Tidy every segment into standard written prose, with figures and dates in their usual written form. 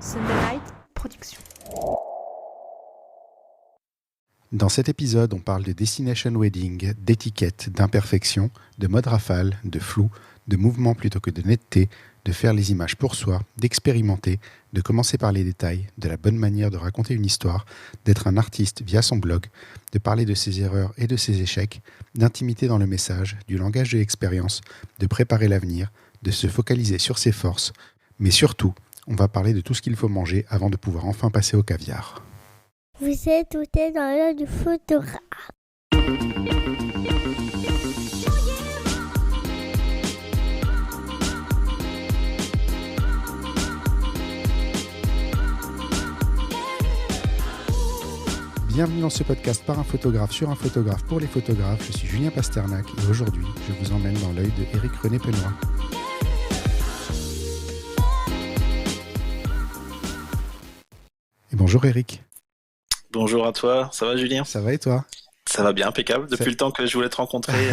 Sunderlight Productions. Dans cet épisode, on parle de destination wedding, d'étiquette, d'imperfection, de mode rafale, de flou, de mouvement plutôt que de netteté, de faire les images pour soi, d'expérimenter, de commencer par les détails, de la bonne manière de raconter une histoire, d'être un artiste via son blog, de parler de ses erreurs et de ses échecs, d'intimité dans le message, du langage de l'expérience, de préparer l'avenir, de se focaliser sur ses forces, mais surtout, on va parler de tout ce qu'il faut manger avant de pouvoir enfin passer au caviar. Vous êtes tout dans l'œil du photographe. Bienvenue dans ce podcast par un photographe sur un photographe pour les photographes. Je suis Julien Pasternak et aujourd'hui, je vous emmène dans l'œil de Éric René Penoy. Et bonjour Éric. Bonjour à toi, ça va Julien ? Ça va et toi ? Ça va bien, impeccable. Depuis le temps que je voulais te rencontrer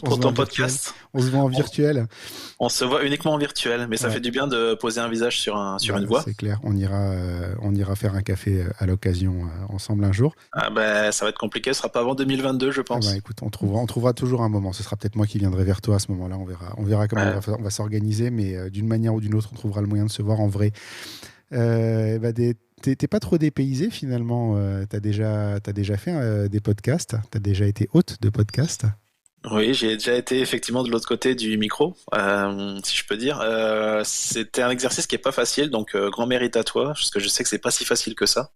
pour ton podcast. On se voit en virtuel. On se voit uniquement en virtuel, mais ça fait du bien de poser un visage sur une voix. C'est clair, on ira faire un café à l'occasion ensemble un jour. Ah ben, ça va être compliqué, ce sera pas avant 2022 je pense. Écoute, on trouvera toujours un moment. Ce sera peut-être moi qui viendrai vers toi à ce moment-là. On verra comment on va s'organiser, mais d'une manière ou d'une autre, on trouvera le moyen de se voir en vrai. T'es pas trop dépaysé finalement. T'as déjà fait des podcasts. T'as déjà été hôte de podcast. Oui, j'ai déjà été effectivement de l'autre côté du micro, si je peux dire. C'était un exercice qui est pas facile, donc grand mérite à toi, parce que je sais que c'est pas si facile que ça.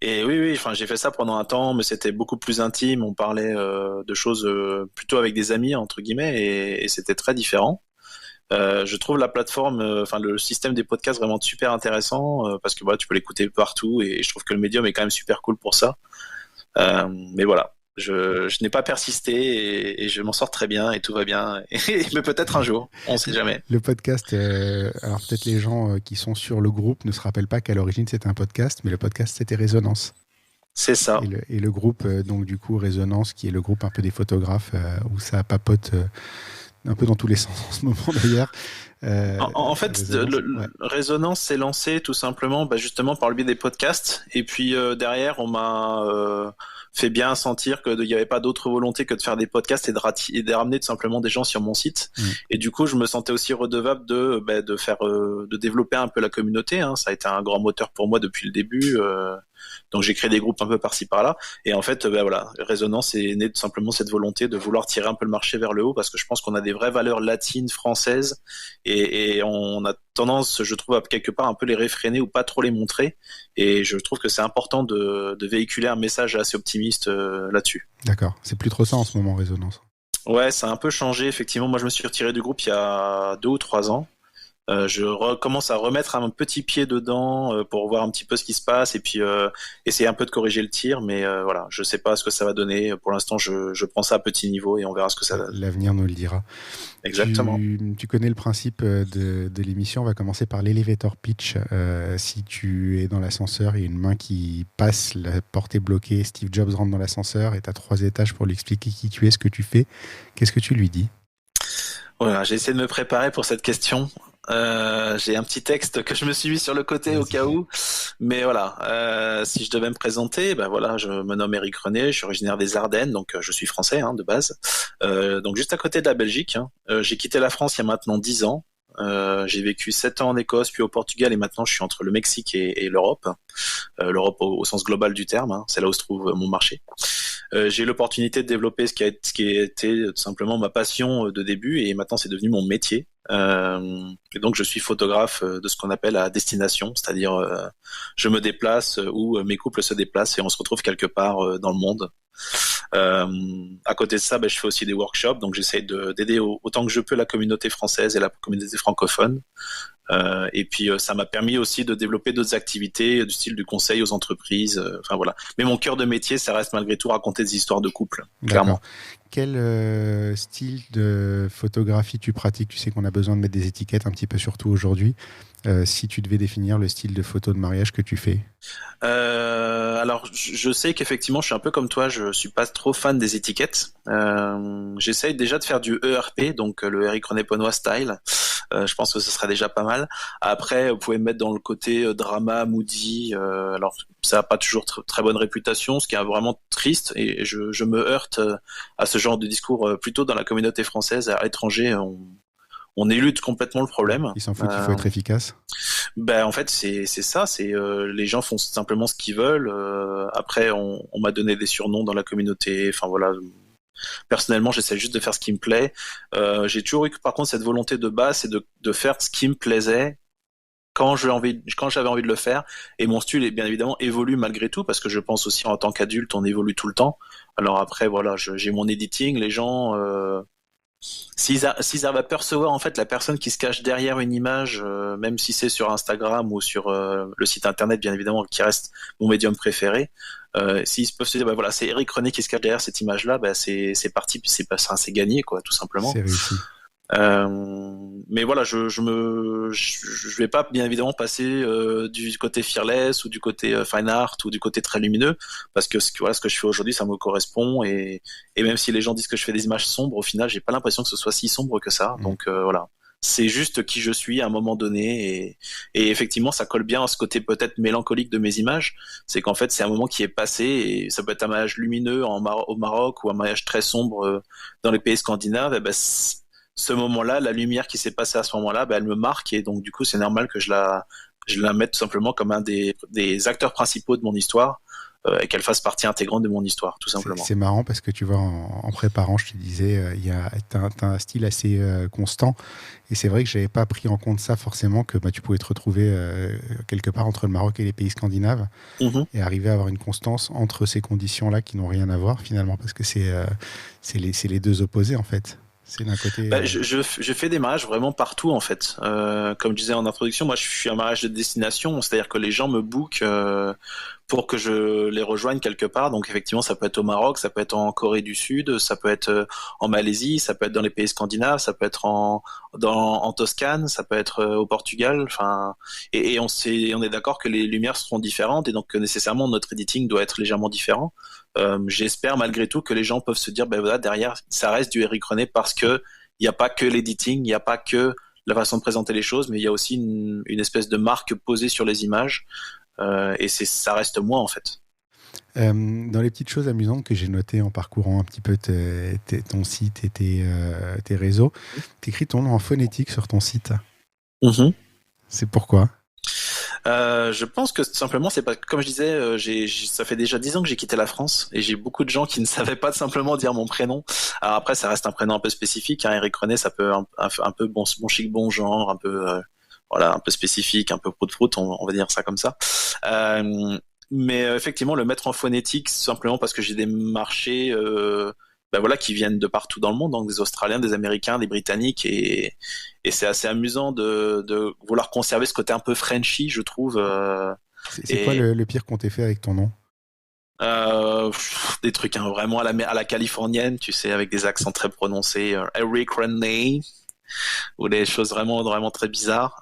Et oui, enfin j'ai fait ça pendant un temps, mais c'était beaucoup plus intime. On parlait de choses plutôt avec des amis entre guillemets, et c'était très différent. Je trouve la plateforme, le système des podcasts vraiment super intéressant parce que tu peux l'écouter partout et je trouve que le médium est quand même super cool pour ça. Mais voilà, je n'ai pas persisté et je m'en sors très bien et tout va bien. Mais peut-être un jour, on ne sait jamais. Le podcast, alors peut-être les gens qui sont sur le groupe ne se rappellent pas qu'à l'origine c'était un podcast, mais le podcast c'était Résonance. C'est ça. Et le groupe, donc du coup Résonance, qui est le groupe un peu des photographes où ça papote. Un peu dans tous les sens en ce moment d'ailleurs. En fait, Résonance s'est lancé tout simplement justement par le biais des podcasts. Et puis derrière, on m'a fait bien sentir qu'il n'y avait pas d'autre volonté que de faire des podcasts et de ramener tout simplement des gens sur mon site. Et du coup, je me sentais aussi redevable de développer un peu la communauté. Hein. Ça a été un grand moteur pour moi depuis le début. Donc j'ai créé des groupes un peu par-ci par-là et en fait Résonance est né tout simplement cette volonté de vouloir tirer un peu le marché vers le haut parce que je pense qu'on a des vraies valeurs latines, françaises et on a tendance, je trouve, à quelque part un peu les réfréner ou pas trop les montrer et je trouve que c'est important de véhiculer un message assez optimiste là-dessus. D'accord, c'est plus trop ça en ce moment Résonance. Ouais, ça a un peu changé effectivement. Moi je me suis retiré du groupe il y a 2 ou 3 ans. Je recommence à remettre un petit pied dedans pour voir un petit peu ce qui se passe et puis essayer un peu de corriger le tir, mais voilà, je sais pas ce que ça va donner. Pour l'instant, je prends ça à petit niveau et on verra ce que ça donne. L'avenir nous le dira. Exactement. Tu connais le principe de l'émission. On va commencer par l'elevator pitch. Si tu es dans l'ascenseur, il y a une main qui passe, la porte est bloquée, Steve Jobs rentre dans l'ascenseur et tu as 3 étages pour lui expliquer qui tu es, ce que tu fais. Qu'est-ce que tu lui dis ? Voilà, j'ai essayé de me préparer pour cette question. J'ai un petit texte que je me suis mis sur le côté au cas où, mais voilà, si je devais me présenter, je me nomme Éric René, je suis originaire des Ardennes, donc je suis français de base, donc juste à côté de la Belgique. J'ai quitté la France il y a maintenant 10 ans. J'ai vécu 7 ans en Écosse, puis au Portugal, et maintenant je suis entre le Mexique et l'Europe. L'Europe au sens global du terme, c'est là où se trouve mon marché. J'ai eu l'opportunité de développer ce qui a été tout simplement ma passion de début, et maintenant c'est devenu mon métier. Et donc je suis photographe de ce qu'on appelle à destination, c'est-à-dire je me déplace où mes couples se déplacent et on se retrouve quelque part dans le monde. À côté de ça, je fais aussi des workshops, donc j'essaie d'aider autant que je peux la communauté française et la communauté francophone. Et puis ça m'a permis aussi de développer d'autres activités du style du conseil aux entreprises. Voilà. Mais mon cœur de métier, ça reste malgré tout raconter des histoires de couple, clairement. Quel style de photographie tu pratiques ? Tu sais qu'on a besoin de mettre des étiquettes un petit peu surtout aujourd'hui. Si tu devais définir le style de photo de mariage que tu fais ? alors, je sais qu'effectivement, je suis un peu comme toi, je suis pas trop fan des étiquettes. J'essaye déjà de faire du ERP, donc le Eric René Ponois style. Je pense que ce serait déjà pas mal. Après, vous pouvez me mettre dans le côté drama, moody. Alors, ça n'a pas toujours très bonne réputation, ce qui est vraiment triste. Et je me heurte à ce genre de discours plutôt dans la communauté française. À l'étranger, on élude complètement le problème. Ils s'en foutent, il faut être efficace. Ben en fait c'est ça, c'est les gens font simplement ce qu'ils veulent. Après on m'a donné des surnoms dans la communauté. Enfin voilà. Personnellement, j'essaie juste de faire ce qui me plaît. J'ai toujours eu par contre cette volonté de base, c'est de faire ce qui me plaisait quand j'avais envie de le faire. Et mon style, bien évidemment, évolue malgré tout parce que je pense aussi en tant qu'adulte, on évolue tout le temps. Alors après, voilà, j'ai mon editing. Les gens, s'ils arrivent à percevoir en fait la personne qui se cache derrière une image, même si c'est sur Instagram ou sur le site internet, bien évidemment, qui reste mon médium préféré. S'ils peuvent se dire, bah voilà, c'est Eric René qui se cache derrière cette image-là, bah c'est parti, c'est gagné, quoi, tout simplement. C'est réussi. Mais voilà, je vais pas bien évidemment passer du côté fearless ou du côté fine art ou du côté très lumineux parce que voilà, ce que je fais aujourd'hui, ça me correspond et même si les gens disent que je fais des images sombres, au final, j'ai pas l'impression que ce soit si sombre que ça. Donc voilà. C'est juste qui je suis à un moment donné et effectivement ça colle bien à ce côté peut-être mélancolique de mes images, c'est qu'en fait c'est un moment qui est passé et ça peut être un mariage lumineux au Maroc ou un mariage très sombre dans les pays scandinaves, et ben ce moment-là, la lumière qui s'est passée à ce moment-là, ben elle me marque et donc du coup c'est normal que je la mette tout simplement comme un des acteurs principaux de mon histoire. Et qu'elle fasse partie intégrante de mon histoire, tout simplement. C'est marrant parce que tu vois, en préparant, je te disais, t'as un style assez constant. Et c'est vrai que je n'avais pas pris en compte ça forcément, que tu pouvais te retrouver quelque part entre le Maroc et les pays scandinaves et arriver à avoir une constance entre ces conditions-là qui n'ont rien à voir finalement, parce que c'est les deux opposés en fait. C'est d'un côté. Je fais des mariages vraiment partout en fait. Comme je disais en introduction, moi je suis un mariage de destination, c'est-à-dire que les gens me bookent pour que je les rejoigne quelque part. Donc effectivement, ça peut être au Maroc, ça peut être en Corée du Sud, ça peut être en Malaisie, ça peut être dans les pays scandinaves, ça peut être en Toscane, ça peut être au Portugal. Enfin, et on est d'accord que les lumières seront différentes et donc que nécessairement notre editing doit être légèrement différent. J'espère malgré tout que les gens peuvent se dire, ben voilà, derrière, ça reste du Eric René parce que il n'y a pas que l'editing, il n'y a pas que la façon de présenter les choses, mais il y a aussi une espèce de marque posée sur les images. Et ça reste moi en fait. Dans les petites choses amusantes que j'ai notées en parcourant un petit peu ton site et tes réseaux, t'écris ton nom en phonétique sur ton site. C'est pourquoi ? Je pense que simplement c'est pas comme je disais, ça fait déjà 10 ans que j'ai quitté la France et j'ai beaucoup de gens qui ne savaient pas simplement dire mon prénom. Alors après ça reste un prénom un peu spécifique, hein. Eric René ça peut un peu bon chic bon genre, un peu voilà, un peu spécifique, un peu prout-prout, on va dire ça comme ça. Mais effectivement, le mettre en phonétique, simplement parce que j'ai des marchés voilà, qui viennent de partout dans le monde, donc des Australiens, des Américains, des Britanniques, et c'est assez amusant de vouloir conserver ce côté un peu Frenchy, je trouve. C'est quoi le pire qu'on t'ait fait avec ton nom ? Des trucs vraiment à la californienne, tu sais, avec des accents très prononcés. Eric René. Ou des choses vraiment vraiment très bizarres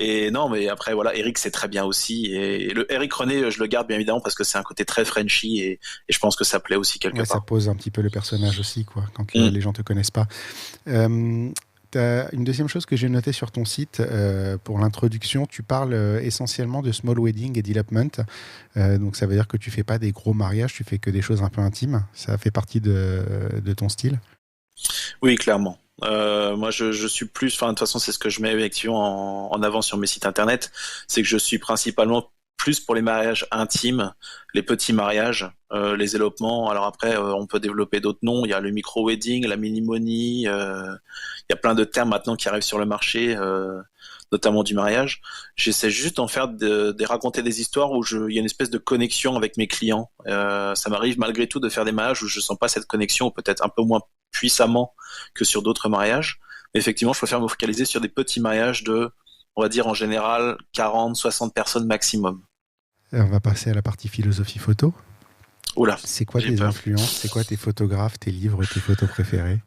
et non mais après voilà, Eric c'est très bien aussi et le Eric René je le garde bien évidemment parce que c'est un côté très Frenchy et je pense que ça plaît aussi quelque part. Ça pose un petit peu le personnage aussi quoi, quand les gens te connaissent pas. T'as une deuxième chose que j'ai notée sur ton site pour l'introduction, tu parles essentiellement de small wedding et development, donc ça veut dire que tu fais pas des gros mariages, tu fais que des choses un peu intimes, ça fait partie de ton style? Oui, clairement. Moi, je suis plus. Enfin, de toute façon, c'est ce que je mets effectivement en avant sur mes sites internet. C'est que je suis principalement plus pour les mariages intimes, les petits mariages, les élopements. Alors après, on peut développer d'autres noms. Il y a le micro-wedding, la mini-money. Il y a plein de termes maintenant qui arrivent sur le marché, notamment du mariage. J'essaie juste d'en faire raconter des histoires où il y a une espèce de connexion avec mes clients. Ça m'arrive malgré tout de faire des mariages où je sens pas cette connexion, ou peut-être un peu moins puissamment que sur d'autres mariages. Mais effectivement, je préfère me focaliser sur des petits mariages de, on va dire en général, 40, 60 personnes maximum. On va passer à la partie philosophie photo. Oula. C'est quoi tes influences ? C'est quoi tes photographes, tes livres, tes photos préférées ?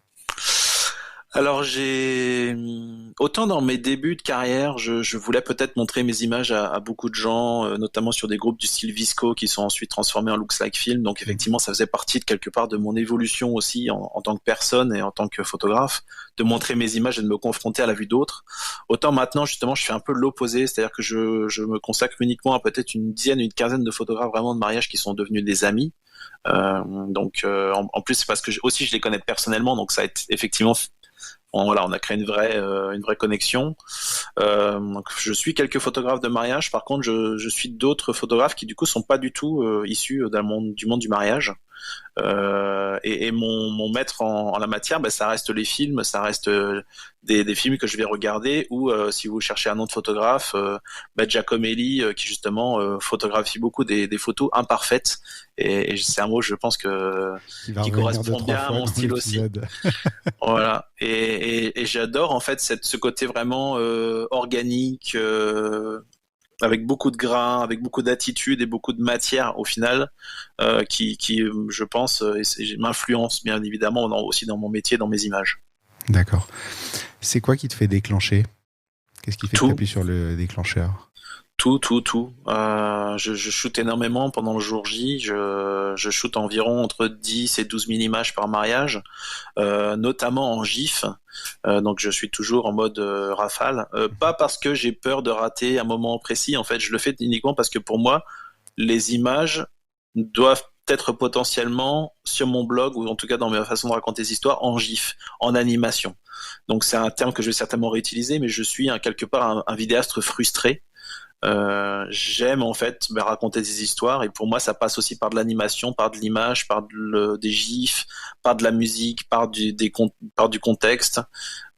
Alors j'ai autant dans mes débuts de carrière, je voulais peut-être montrer mes images à beaucoup de gens, notamment sur des groupes du style Visco qui sont ensuite transformés en Looks Like Film. Donc effectivement, ça faisait partie de quelque part de mon évolution aussi en tant que personne et en tant que photographe, de montrer mes images et de me confronter à la vue d'autres. Autant maintenant, justement, je fais un peu l'opposé, c'est-à-dire que je me consacre uniquement à peut-être une dizaine, une quinzaine de photographes vraiment de mariage qui sont devenus des amis. En plus, c'est parce que aussi je les connais personnellement, donc ça a été effectivement voilà, on a créé une vraie connexion. Donc je suis quelques photographes de mariage. Par contre, je suis d'autres photographes qui du coup sont pas du tout issus du monde du mariage. Et mon maître en la matière, bah, ça reste les films, ça reste des films que je vais regarder. Ou si vous cherchez un nom de photographe, bah, Giacomelli, qui justement photographie beaucoup des photos imparfaites. Et c'est un mot, je pense qui correspond bien à mon style aussi. Voilà. Et j'adore en fait ce côté vraiment organique, avec beaucoup de grains, avec beaucoup d'attitude et beaucoup de matière au final, qui je pense, m'influence bien évidemment aussi dans mon métier, dans mes images. D'accord. C'est quoi qui te fait déclencher ? Qu'est-ce qui fait que tu Tout. appuies sur le déclencheur ? Tout. Je shoote énormément pendant le jour J. Je shoote environ entre 10 et 12 000 images par mariage, notamment en GIF. Donc je suis toujours en mode rafale. Pas parce que j'ai peur de rater un moment précis. En fait, je le fais uniquement parce que pour moi, les images doivent être potentiellement sur mon blog ou en tout cas dans ma façon de raconter des histoires en GIF, en animation. Donc c'est un terme que je vais certainement réutiliser, mais je suis quelque part un vidéaste frustré. J'aime en fait raconter des histoires et pour moi ça passe aussi par de l'animation, par de l'image, des gifs, par de la musique, par du contexte.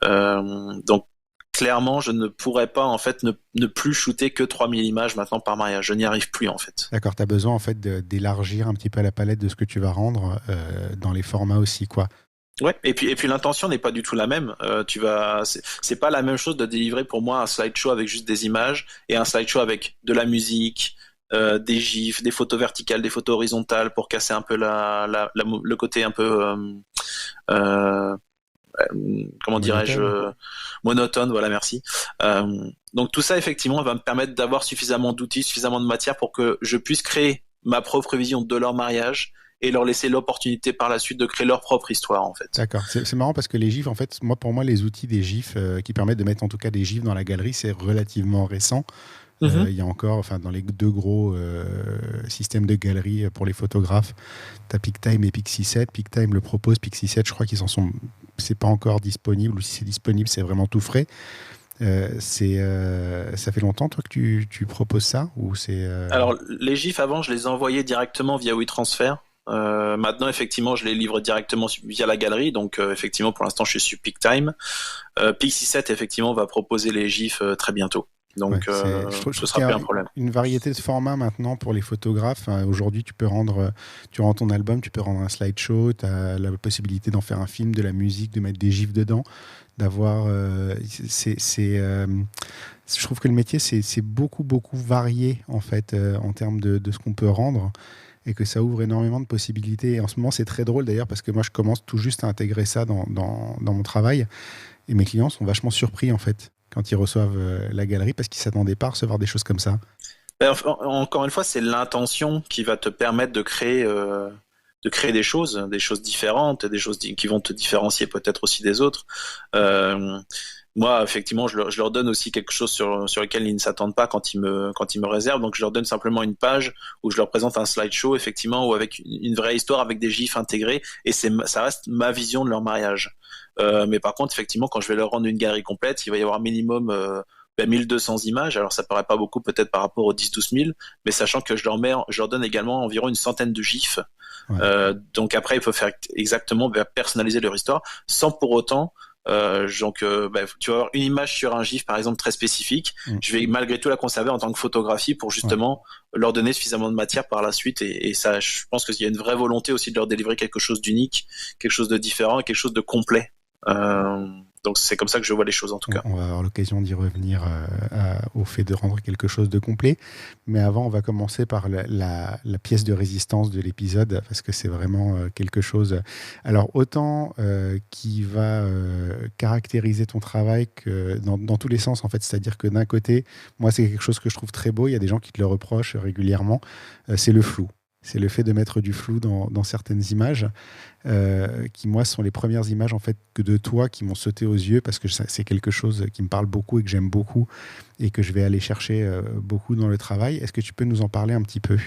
Donc clairement je ne pourrais pas en fait ne plus shooter que 3000 images maintenant par mariage. Je n'y arrive plus en fait. D'accord, tu as besoin en fait d'élargir un petit peu la palette de ce que tu vas rendre dans les formats aussi, quoi. Ouais, et puis l'intention n'est pas du tout la même. C'est pas la même chose de délivrer pour moi un slideshow avec juste des images et un slideshow avec de la musique, des gifs, des photos verticales, des photos horizontales pour casser un peu le côté un peu euh, comment dirais-je, monotone. Voilà, merci. Donc tout ça effectivement va me permettre d'avoir suffisamment d'outils, suffisamment de matière pour que je puisse créer ma propre vision de leur mariage et leur laisser l'opportunité par la suite de créer leur propre histoire en fait. D'accord, c'est marrant parce que les gifs, en fait, pour moi, les outils des gifs qui permettent de mettre en tout cas des gifs dans la galerie, c'est relativement récent. Il y a encore, enfin, dans les deux gros systèmes de galerie pour les photographes, tu as PicTime et Pixie7. PicTime le propose, Pixie7, je crois c'est pas encore disponible, ou si c'est disponible, c'est vraiment tout frais. Ça fait longtemps, toi, que tu proposes ça ou c'est Alors, les gifs, avant, je les envoyais directement via WeTransfer. Maintenant, effectivement, je les livre directement via la galerie. Donc, effectivement, pour l'instant, je suis sur PicTime. Pixie7, effectivement, va proposer les gifs très bientôt. Donc, je trouve ce sera plus un problème. Une variété de formats maintenant pour les photographes. Aujourd'hui, tu rends ton album, tu peux rendre un slideshow, tu as la possibilité d'en faire un film, de la musique, de mettre des gifs dedans, d'avoir. Je trouve que le métier, c'est beaucoup, beaucoup varié en fait en termes de ce qu'on peut rendre et que ça ouvre énormément de possibilités. Et en ce moment, c'est très drôle d'ailleurs parce que moi, je commence tout juste à intégrer ça dans mon travail et mes clients sont vachement surpris en fait quand ils reçoivent la galerie parce qu'ils ne s'attendaient pas à recevoir des choses comme ça. Encore une fois, c'est l'intention qui va te permettre de créer des choses différentes, des choses qui vont te différencier peut-être aussi des autres. Moi, effectivement, je leur donne aussi quelque chose sur lequel ils ne s'attendent pas quand ils me réservent. Donc, je leur donne simplement une page où je leur présente un slideshow, effectivement, ou avec une vraie histoire, avec des gifs intégrés. Et ça reste ma vision de leur mariage. Mais par contre, effectivement, quand je vais leur rendre une galerie complète, il va y avoir minimum 1200 images. Alors, ça paraît pas beaucoup peut-être par rapport aux 10-12 000, mais sachant que je leur donne également environ une centaine de gifs. Ouais. Donc après, il faut faire exactement personnaliser leur histoire sans pour autant tu vas avoir une image sur un gif par exemple très spécifique. Je vais malgré tout la conserver en tant que photographie pour justement leur donner suffisamment de matière par la suite et ça, je pense qu'il y a une vraie volonté aussi de leur délivrer quelque chose d'unique, quelque chose de différent et quelque chose de complet. Donc c'est comme ça que je vois les choses en tout cas. On va avoir l'occasion d'y revenir au fait de rendre quelque chose de complet. Mais avant, on va commencer par la pièce de résistance de l'épisode, parce que c'est vraiment quelque chose. Alors, autant qui va caractériser ton travail que dans tous les sens, en fait. C'est-à-dire que d'un côté, moi, c'est quelque chose que je trouve très beau. Il y a des gens qui te le reprochent régulièrement. C'est le flou. C'est le fait de mettre du flou dans certaines images, qui, moi, sont les premières images en fait, que de toi qui m'ont sauté aux yeux, parce que c'est quelque chose qui me parle beaucoup et que j'aime beaucoup et que je vais aller chercher beaucoup dans le travail. Est-ce que tu peux nous en parler un petit peu ?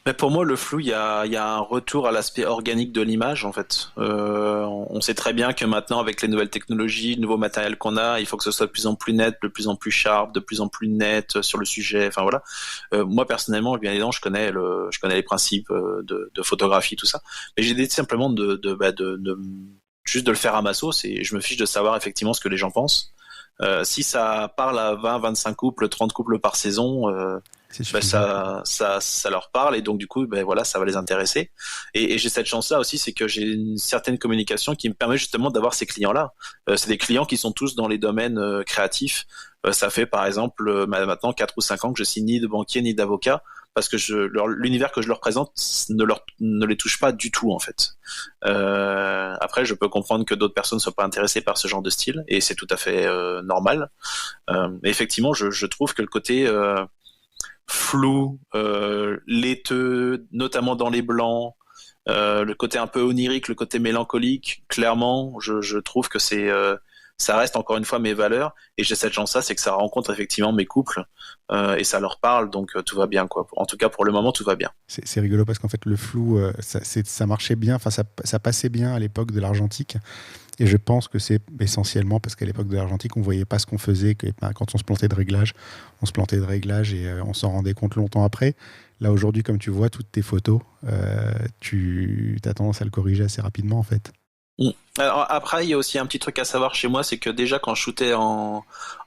Mais pour moi, le flou, il y a un retour à l'aspect organique de l'image, en fait. On sait très bien que maintenant, avec les nouvelles technologies, le nouveau matériel qu'on a, il faut que ce soit de plus en plus net, de plus en plus sharp, de plus en plus net sur le sujet. Enfin voilà. Moi personnellement, bien évidemment, je connais les principes de photographie, tout ça. Mais j'ai décidé simplement juste de le faire à ma sauce et je me fiche de savoir effectivement ce que les gens pensent. Si ça parle à 20, 25 couples, 30 couples par saison, ça leur parle et donc du coup, voilà, ça va les intéresser. Et j'ai cette chance-là aussi, c'est que j'ai une certaine communication qui me permet justement d'avoir ces clients-là. C'est des clients qui sont tous dans les domaines créatifs. Ça fait par exemple maintenant 4 ou 5 ans que je signe ni de banquier ni d'avocat parce que l'univers que je leur présente ne les touche pas du tout en fait. Après, je peux comprendre que d'autres personnes ne soient pas intéressées par ce genre de style et c'est tout à fait normal. Mais effectivement, je trouve que le côté flou, laiteux, notamment dans les blancs, le côté un peu onirique, le côté mélancolique, clairement, je trouve que ça reste encore une fois mes valeurs et j'ai cette chance-là, c'est que ça rencontre effectivement mes couples et ça leur parle, donc tout va bien quoi. En tout cas pour le moment tout va bien. C'est rigolo parce qu'en fait le flou ça marchait bien, enfin ça passait bien à l'époque de l'argentique et je pense que c'est essentiellement parce qu'à l'époque de l'argentique on voyait pas ce qu'on faisait, que quand on se plantait de réglage et on s'en rendait compte longtemps après. Là aujourd'hui comme tu vois toutes tes photos, tu as tendance à le corriger assez rapidement en fait. Alors après, il y a aussi un petit truc à savoir chez moi, c'est que déjà quand je shootais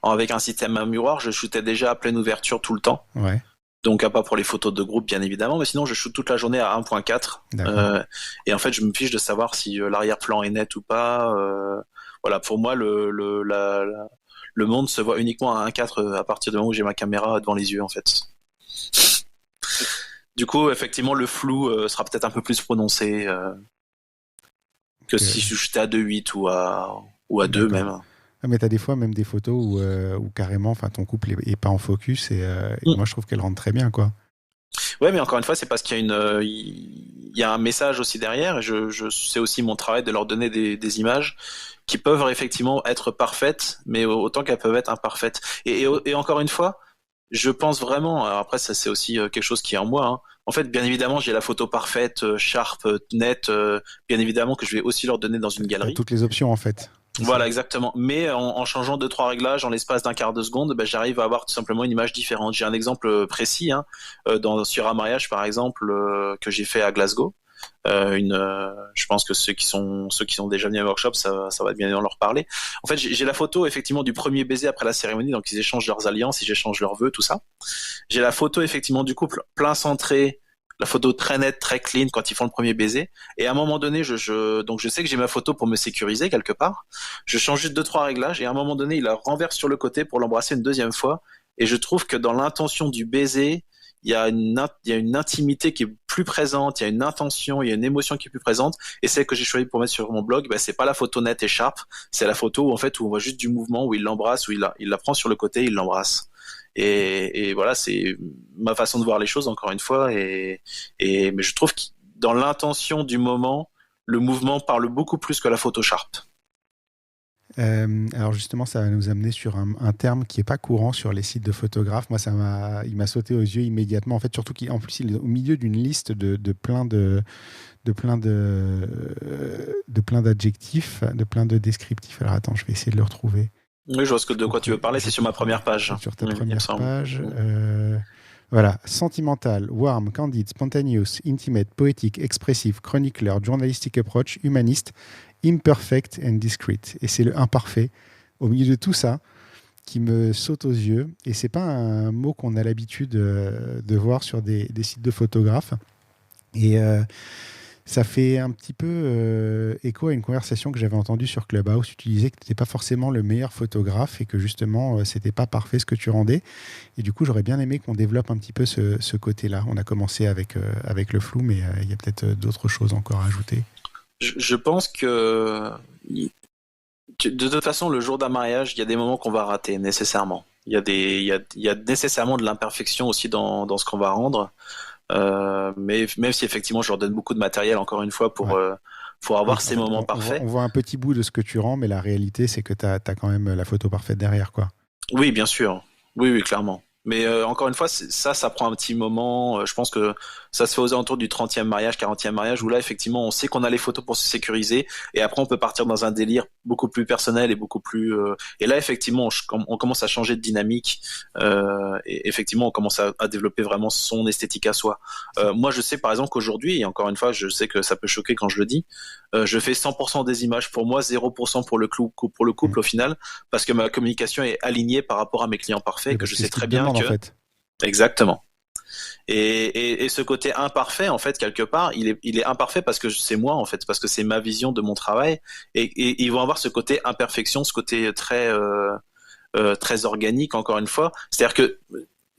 avec un système à miroir, je shootais déjà à pleine ouverture tout le temps. Ouais. Donc pas pour les photos de groupe bien évidemment, mais sinon je shoot toute la journée à 1.4. Et en fait, je me fiche de savoir si l'arrière-plan est net ou pas. Voilà, pour moi, le monde se voit uniquement à 1.4 à partir du moment où j'ai ma caméra devant les yeux en fait. Du coup, effectivement, le flou sera peut-être un peu plus prononcé. Que si je shootais à 2.8 ou à 2 même. Ah, mais tu as des fois même des photos où carrément ton couple est pas en focus et moi je trouve qu'elle rentre très bien quoi. Ouais, mais encore une fois, c'est parce qu'il y a il y a un message aussi derrière et c'est aussi mon travail de leur donner des images qui peuvent effectivement être parfaites, mais autant qu'elles peuvent être imparfaites. Et encore une fois, je pense vraiment, alors après ça c'est aussi quelque chose qui est en moi, hein. En fait, bien évidemment, j'ai la photo parfaite, sharp, nette, bien évidemment que je vais aussi leur donner dans une galerie. Toutes les options en fait. Voilà, exactement. Mais en changeant 2-3 réglages en l'espace d'un quart de seconde, j'arrive à avoir tout simplement une image différente. J'ai un exemple précis sur un mariage par exemple que j'ai fait à Glasgow. Je pense que ceux qui sont déjà venus à workshop, ça va bien leur parler. En fait, j'ai la photo effectivement du premier baiser après la cérémonie, donc ils échangent leurs alliances, ils échangent leurs vœux, tout ça. J'ai la photo effectivement du couple plein centré, la photo très nette, très clean quand ils font le premier baiser. Et à un moment donné, donc je sais que j'ai ma photo pour me sécuriser quelque part. Je change juste 2-3 réglages et à un moment donné, il la renverse sur le côté pour l'embrasser une deuxième fois. Et je trouve que dans l'intention du baiser, il y a une intimité qui est plus présente, il y a une intention, il y a une émotion qui est plus présente. Et celle que j'ai choisie pour mettre sur mon blog, c'est pas la photo nette et sharp, c'est la photo où on voit juste du mouvement, où il l'embrasse, où il la prend sur le côté, il l'embrasse. Et voilà, c'est ma façon de voir les choses encore une fois. Mais je trouve que dans l'intention du moment, le mouvement parle beaucoup plus que la photo sharp. Alors justement, ça va nous amener sur un terme qui n'est pas courant sur les sites de photographes. Moi, il m'a sauté aux yeux immédiatement. En fait, surtout qu'en plus, il est au milieu d'une liste de plein d'adjectifs, de plein de descriptifs. Alors attends, je vais essayer de le retrouver. Oui, je vois de quoi tu veux parler. C'est sur ma première page. Sur ta première page. Voilà, sentimental, warm, candid, spontaneous, intimate, poétique, expressif, chronicler, journalistic approach, humaniste, imperfect and discreet. Et c'est le imparfait au milieu de tout ça qui me saute aux yeux. Et c'est pas un mot qu'on a l'habitude de voir sur des sites de photographes. Et Ça fait un petit peu écho à une conversation que j'avais entendue sur Clubhouse. Tu disais que tu n'étais pas forcément le meilleur photographe et que justement, c'était pas parfait ce que tu rendais. Et du coup, j'aurais bien aimé qu'on développe un petit peu ce côté-là. On a commencé avec le flou, mais il y a peut-être d'autres choses encore à ajouter. Je pense que de toute façon, le jour d'un mariage, il y a des moments qu'on va rater nécessairement. Il y a nécessairement de l'imperfection aussi dans ce qu'on va rendre. Mais même si effectivement je leur donne beaucoup de matériel encore une fois pour avoir Oui, ces en fait, moments parfaits. on voit un petit bout de ce que tu rends, mais la réalité, c'est que tu as quand même la photo parfaite derrière, quoi. Oui, bien sûr. Oui, oui, clairement. Mais encore une fois, ça prend un petit moment. Je pense que ça se fait aux alentours du 30e mariage, 40e mariage, où là, effectivement, on sait qu'on a les photos pour se sécuriser. Et après, on peut partir dans un délire beaucoup plus personnel et beaucoup plus... Et là, effectivement, on commence à changer de dynamique. Et effectivement, on commence à développer vraiment son esthétique à soi. Moi, je sais, par exemple, qu'aujourd'hui, et encore une fois, je sais que ça peut choquer quand je le dis, je fais 100% des images pour moi, 0% pour le couple au final, parce que ma communication est alignée par rapport à mes clients parfaits, que je sais très bien en fait. Exactement. Et ce côté imparfait, en fait, quelque part, il est imparfait parce que c'est moi, en fait, parce que c'est ma vision de mon travail. Et ils vont avoir ce côté imperfection, ce côté très organique, encore une fois. C'est-à-dire que,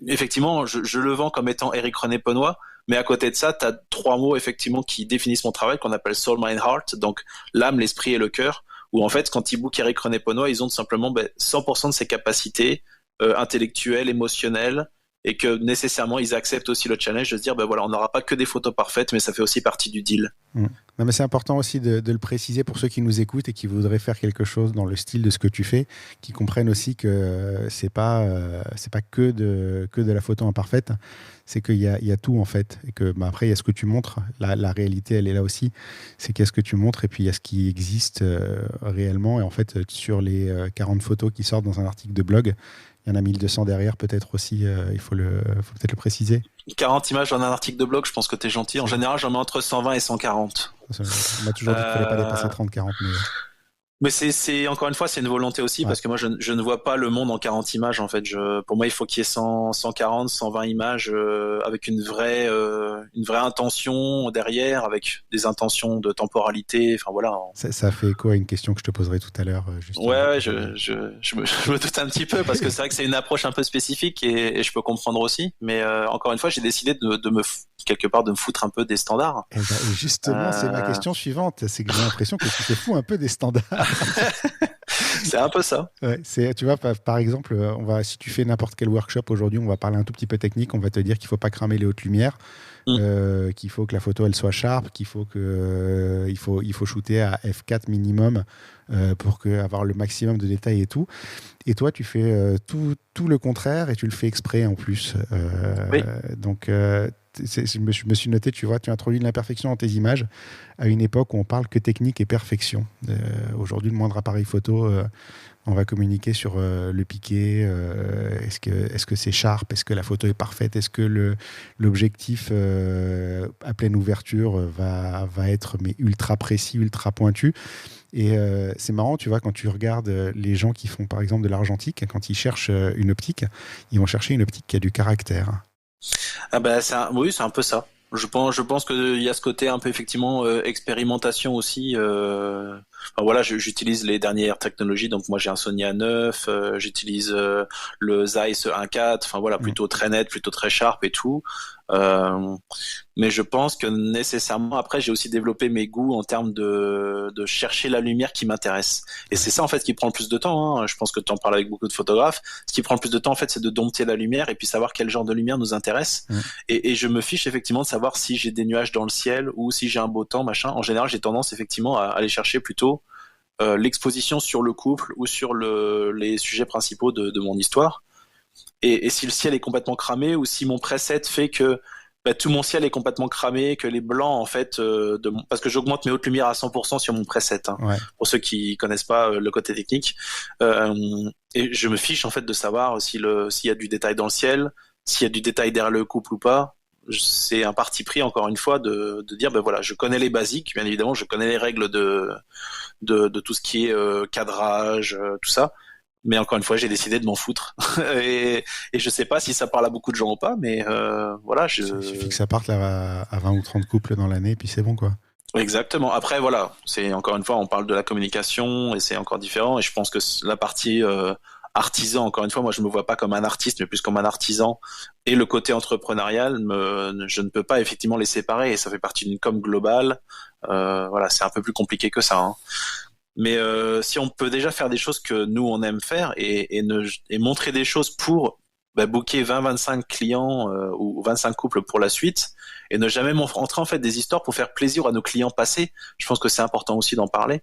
effectivement, je le vends comme étant Eric René Penoy, mais à côté de ça, tu as 3 mots, effectivement, qui définissent mon travail, qu'on appelle Soul, Mind, Heart, donc l'âme, l'esprit et le cœur, où, en fait, quand ils bookent Eric René Penoy, ils ont tout simplement 100% de ses capacités intellectuelles, émotionnelles, et que nécessairement ils acceptent aussi le challenge de se dire voilà, on n'aura pas que des photos parfaites, mais ça fait aussi partie du deal. Non, mais c'est important aussi de le préciser pour ceux qui nous écoutent et qui voudraient faire quelque chose dans le style de ce que tu fais, qui comprennent aussi que c'est pas que de la photo imparfaite, c'est qu'il y a tout en fait, et que après il y a ce que tu montres, la réalité elle est là aussi, c'est qu'il y a ce que tu montres et puis il y a ce qui existe réellement, et en fait sur les 40 photos qui sortent dans un article de blog, il y en a 1200 derrière, peut-être aussi, il faut peut-être le préciser. 40 images dans un article de blog, je pense que t'es gentil. En général, j'en mets entre 120 et 140. On m'a toujours dit qu'il ne fallait pas dépasser 30-40. Mais c'est encore une fois, c'est une volonté aussi, parce que moi, je ne vois pas le monde en 40 images, en fait. Pour moi, il faut qu'il y ait 140, 120 images avec une vraie intention derrière, avec des intentions de temporalité. Enfin, voilà. Ça fait écho à une question que je te poserai tout à l'heure. Ouais, je me doute un petit peu, parce que c'est vrai que c'est une approche un peu spécifique et je peux comprendre aussi. Mais encore une fois, j'ai décidé quelque part de me foutre un peu des standards. Et justement, c'est ma question suivante. C'est que j'ai l'impression que tu te fous un peu des standards. C'est un peu ça. Ouais, tu vois, par exemple, si tu fais n'importe quel workshop aujourd'hui, on va parler un tout petit peu technique. On va te dire qu'il ne faut pas cramer les hautes lumières, qu'il faut que la photo elle soit sharp, qu'il faut il faut shooter à f4 minimum pour avoir le maximum de détails et tout. Et toi, tu fais tout le contraire et tu le fais exprès en plus. Oui. Donc, je me suis noté, tu vois, tu introduis de l'imperfection dans tes images à une époque où on parle que technique et perfection. Aujourd'hui, le moindre appareil photo, on va communiquer sur le piqué. Est-ce que c'est sharp? Est-ce que la photo est parfaite? Est-ce que l'objectif à pleine ouverture va être ultra précis, ultra pointu? Et c'est marrant, tu vois, quand tu regardes les gens qui font par exemple de l'argentique, quand ils cherchent une optique, ils vont chercher une optique qui a du caractère. Ah bah oui, c'est un peu ça. Je pense qu'il y a ce côté un peu effectivement expérimentation aussi. Enfin, voilà, j'utilise les dernières technologies. Donc moi j'ai un Sony A9, j'utilise le Zeiss 1.4. Enfin voilà, plutôt très net, plutôt très sharp et tout. Mais je pense que nécessairement après j'ai aussi développé mes goûts en termes de chercher la lumière qui m'intéresse. Et c'est ça en fait qui prend le plus de temps, hein. Je pense que tu en parles avec beaucoup de photographes. Ce qui prend le plus de temps en fait, c'est de dompter la lumière et puis savoir quel genre de lumière nous intéresse. Et je me fiche effectivement de savoir si j'ai des nuages dans le ciel ou si j'ai un beau temps, machin. En général, j'ai tendance effectivement à aller chercher plutôt l'exposition sur le couple ou sur les sujets principaux de mon histoire. Et si le ciel est complètement cramé ou si mon preset fait que tout mon ciel est complètement cramé, que les blancs en fait, parce que j'augmente mes hautes lumières à 100% sur mon preset, hein, pour ceux qui connaissent pas le côté technique, et je me fiche en fait de savoir s'il y a du détail dans le ciel, s'il y a du détail derrière le couple ou pas. C'est un parti pris encore une fois de dire voilà, je connais les basiques, bien évidemment, je connais les règles de tout ce qui est cadrage, tout ça. Mais encore une fois, j'ai décidé de m'en foutre. et je sais pas si ça parle à beaucoup de gens ou pas, mais voilà. Il suffit que ça parte là, à 20 ou 30 couples dans l'année, et puis c'est bon, quoi. Exactement. Après, voilà, c'est encore une fois, on parle de la communication et c'est encore différent. Et je pense que la partie artisan, encore une fois, moi, je me vois pas comme un artiste, mais plus comme un artisan. Et le côté entrepreneurial, je ne peux pas effectivement les séparer. Et ça fait partie d'une com globale. Voilà, c'est un peu plus compliqué que ça, hein. Mais si on peut déjà faire des choses que nous on aime faire et montrer des choses pour booker 20-25 clients ou 25 couples pour la suite et ne jamais montrer en fait des histoires pour faire plaisir à nos clients passés. Je pense que c'est important aussi d'en parler.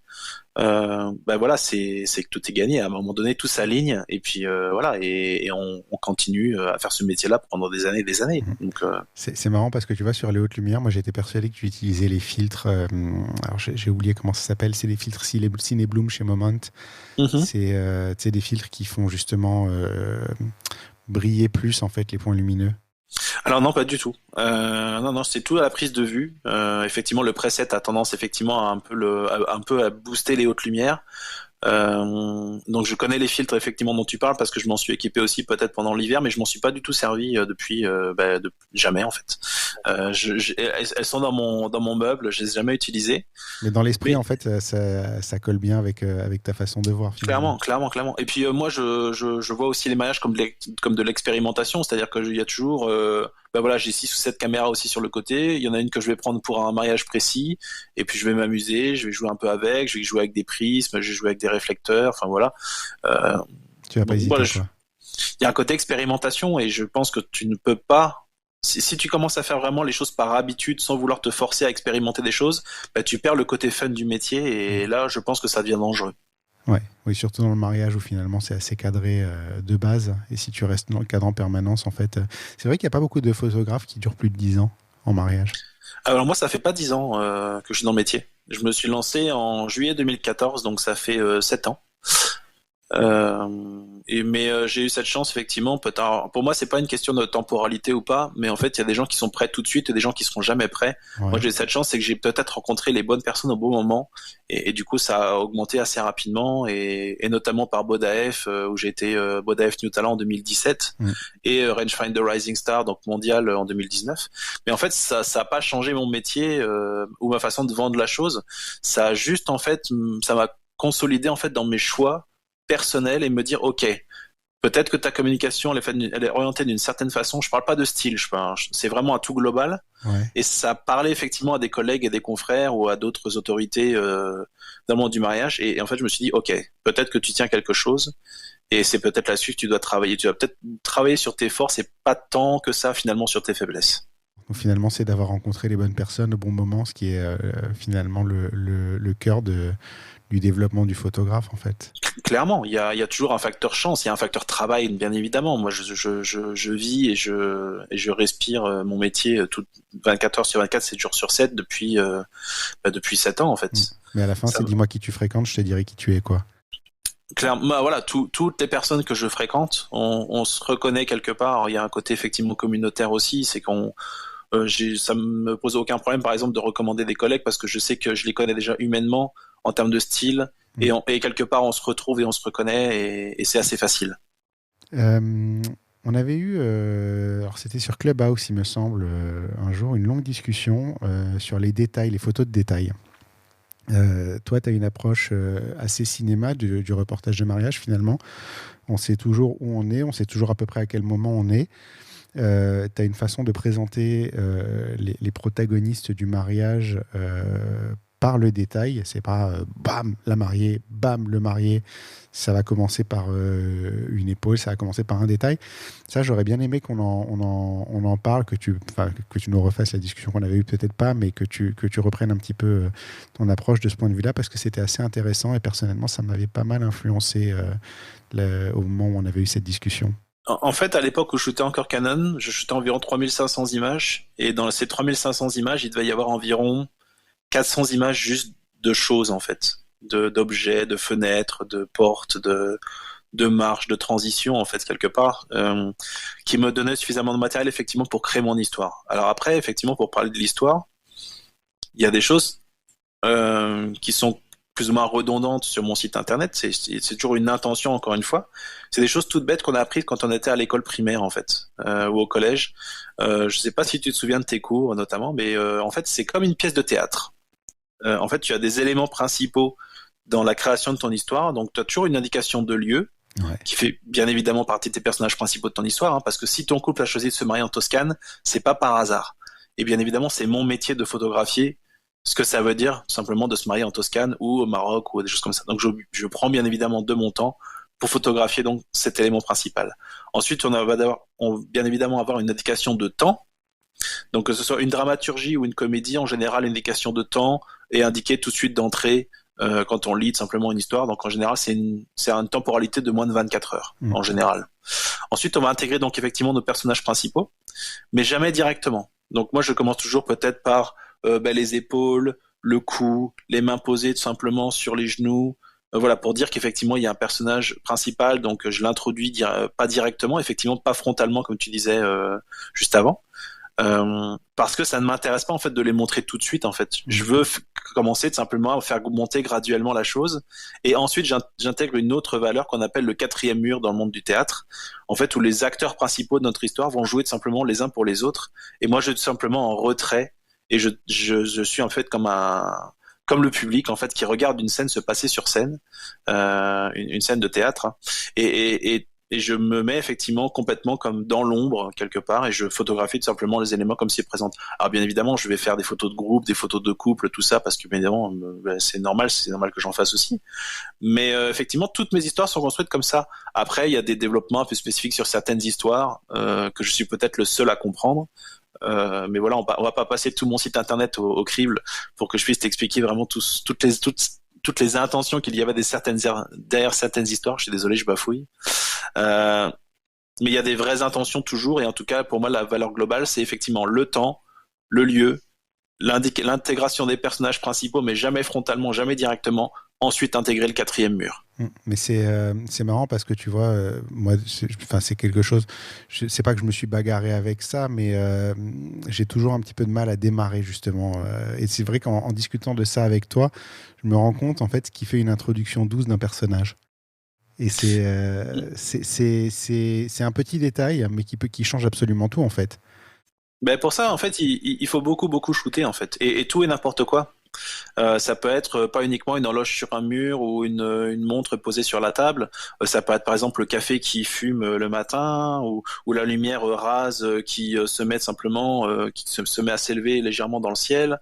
Voilà, c'est que tout est gagné. À un moment donné, tout s'aligne et puis voilà et on continue à faire ce métier-là pendant des années et des années. Donc C'est marrant parce que tu vois, sur les hautes lumières, moi j'étais persuadé que tu utilisais les filtres. Alors j'ai oublié comment ça s'appelle. C'est les filtres Cinebloom chez Moment. mhm. C'est des filtres qui font justement briller plus en fait les points lumineux. Alors non, pas du tout. Non, c'est tout à la prise de vue. Effectivement, le preset a tendance effectivement à un peu à booster les hautes lumières. Donc je connais les filtres effectivement dont tu parles parce que je m'en suis équipé aussi peut-être pendant l'hiver, mais je m'en suis pas du tout servi depuis jamais en fait. Elles sont dans mon meuble, je les ai jamais utilisées. Mais dans l'esprit, Mais en fait, ça colle bien avec ta façon de voir finalement. clairement. Et puis moi, je vois aussi les mariages comme de l'expérimentation, c'est-à-dire qu'il y a toujours, voilà, j'ai 6 ou 7 caméras aussi sur le côté. Il y en a une que je vais prendre pour un mariage précis, et puis je vais m'amuser, je vais jouer un peu avec, je vais jouer avec des prismes, je vais jouer avec des réflecteurs, enfin voilà. Euh, Tu vas pas donc voilà, hésiter, quoi. il y a un côté expérimentation, et je pense que tu ne peux pas. Si tu commences à faire vraiment les choses par habitude sans vouloir te forcer à expérimenter des choses, tu perds le côté fun du métier et là je pense que ça devient dangereux. Ouais, oui, surtout dans le mariage où finalement c'est assez cadré de base. Et si tu restes dans le cadre en permanence, en fait, c'est vrai qu'il n'y a pas beaucoup de photographes qui durent plus de 10 ans en mariage. Alors moi ça fait pas 10 ans que je suis dans le métier. Je me suis lancé en juillet 2014, donc ça fait 7 ans. Mais j'ai eu cette chance effectivement. Alors, pour moi, c'est pas une question de temporalité ou pas, mais en fait, il y a des gens qui sont prêts tout de suite et des gens qui seront jamais prêts. Moi, Ouais. j'ai eu cette chance, c'est que j'ai peut-être rencontré les bonnes personnes au bon moment, et du coup, ça a augmenté assez rapidement, et notamment par Bodaf, où j'ai été Bodaf New Talent en 2017 Mm. et Rangefinder Rising Star, donc mondial en 2019. Mais en fait, ça a pas changé mon métier ou ma façon de vendre la chose. Ça a juste en fait, ça m'a consolidé en fait dans mes choix personnel et me dire ok, peut-être que ta communication elle est orientée d'une certaine façon. Je parle pas de style, c'est vraiment un tout global. Ouais. Et ça parlait effectivement à des collègues et des confrères ou à d'autres autorités dans le monde du mariage. Et en fait, je me suis dit ok, peut-être que tu tiens quelque chose. Et c'est peut-être là-dessus que tu dois travailler. Tu vas peut-être travailler sur tes forces et pas tant que ça finalement sur tes faiblesses. Donc, finalement, c'est d'avoir rencontré les bonnes personnes au bon moment, ce qui est finalement le cœur du développement du photographe, en fait. Clairement, il y a toujours un facteur chance, il y a un facteur travail, bien évidemment. Moi, je vis et je respire mon métier tout 24 heures sur 24, 7 jours sur 7 depuis 7 ans, en fait. Mm. Mais à la fin, Ça, c'est dis-moi qui tu fréquentes, je te dirai qui tu es, quoi. clairement, voilà, toutes les personnes que je fréquente, on se reconnaît quelque part. Alors, il y a un côté effectivement communautaire aussi, c'est ça me pose aucun problème, par exemple, de recommander des collègues parce que je sais que je les connais déjà humainement en termes de style et quelque part on se retrouve et on se reconnaît et c'est assez facile. On avait eu, alors c'était sur Clubhouse, il me semble, un jour, une longue discussion sur les détails, les photos de détails. Toi, tu as une approche assez cinéma du reportage de mariage, finalement. On sait toujours où on est, on sait toujours à peu près à quel moment on est. Tu as une façon de présenter les protagonistes du mariage par le détail. C'est pas bam, la mariée, bam, le marié. Ça va commencer par une épaule, ça va commencer par un détail. Ça, j'aurais bien aimé on en parle, que tu nous refasses la discussion qu'on avait eue, peut-être pas, mais que tu reprennes un petit peu ton approche de ce point de vue-là, parce que c'était assez intéressant et personnellement, ça m'avait pas mal influencé au moment où on avait eu cette discussion. En fait, à l'époque où je shootais encore Canon, je shootais environ 3500 images et dans ces 3500 images, il devait y avoir environ 400 images juste de choses en fait, d'objets, de fenêtres, de portes, de marches, de transitions en fait quelque part, qui me donnaient suffisamment de matériel effectivement pour créer mon histoire. Alors après, effectivement, pour parler de l'histoire, il y a des choses qui sont plus ou moins redondantes sur mon site internet. C'est toujours une intention, encore une fois. C'est des choses toutes bêtes qu'on a apprises quand on était à l'école primaire, en fait, ou au collège. Je sais pas si tu te souviens de tes cours, notamment, mais en fait, c'est comme une pièce de théâtre. en fait, tu as des éléments principaux dans la création de ton histoire. Donc, tu as toujours une indication de lieu Ouais. qui fait bien évidemment partie des personnages principaux de ton histoire, hein, parce que si ton couple a choisi de se marier en Toscane, c'est pas par hasard. Et bien évidemment, c'est mon métier de photographier ce que ça veut dire tout simplement de se marier en Toscane ou au Maroc ou des choses comme ça. Donc, je prends bien évidemment de mon temps pour photographier donc cet élément principal. Ensuite, on va bien évidemment avoir une indication de temps. Donc, que ce soit une dramaturgie ou une comédie, en général, l'indication de temps est indiquée tout de suite d'entrée quand on lit simplement une histoire. Donc, en général, c'est une temporalité de moins de 24 heures, en général. Ensuite, on va intégrer donc effectivement nos personnages principaux, mais jamais directement. Donc, moi, je commence toujours peut-être par les épaules, le cou, les mains posées tout simplement sur les genoux. Voilà, pour dire qu'effectivement, il y a un personnage principal, donc je l'introduis pas directement, effectivement, pas frontalement, comme tu disais juste avant. Parce que ça ne m'intéresse pas en fait de les montrer tout de suite en fait. Je veux commencer tout simplement à faire monter graduellement la chose et ensuite j'intègre une autre valeur qu'on appelle le quatrième mur dans le monde du théâtre, en fait où les acteurs principaux de notre histoire vont jouer tout simplement les uns pour les autres et moi je suis tout simplement en retrait et je suis en fait comme le public en fait qui regarde une scène se passer sur scène, une scène de théâtre hein. Et je me mets effectivement complètement comme dans l'ombre quelque part et je photographie tout simplement les éléments comme s'ils présentent. Alors bien évidemment, je vais faire des photos de groupe, des photos de couple, tout ça parce que bien évidemment c'est normal que j'en fasse aussi. Mais effectivement, toutes mes histoires sont construites comme ça. Après, il y a des développements un peu spécifiques sur certaines histoires que je suis peut-être le seul à comprendre. Mais voilà, on va pas passer tout mon site internet au crible pour que je puisse t'expliquer vraiment toutes les intentions qu'il y avait derrière certaines histoires. Je suis désolé, je bafouille. Mais il y a des vraies intentions toujours, et en tout cas, pour moi, la valeur globale, c'est effectivement le temps, le lieu, l'intégration des personnages principaux, mais jamais frontalement, jamais directement. Ensuite, intégrer le quatrième mur. Mais c'est marrant parce que tu vois, moi, c'est quelque chose. C'est pas que je me suis bagarré avec ça, mais j'ai toujours un petit peu de mal à démarrer justement. Et c'est vrai qu'en discutant de ça avec toi, je me rends compte en fait ce qui fait une introduction douce d'un personnage. Et c'est un petit détail, mais qui change absolument tout en fait. Ben pour ça, en fait, il faut beaucoup, beaucoup shooter en fait, et tout et n'importe quoi. Ça peut être pas uniquement une horloge sur un mur ou une montre posée sur la table. Ça peut être par exemple le café qui fume le matin ou la lumière rase qui se met simplement, qui se met à s'élever légèrement dans le ciel.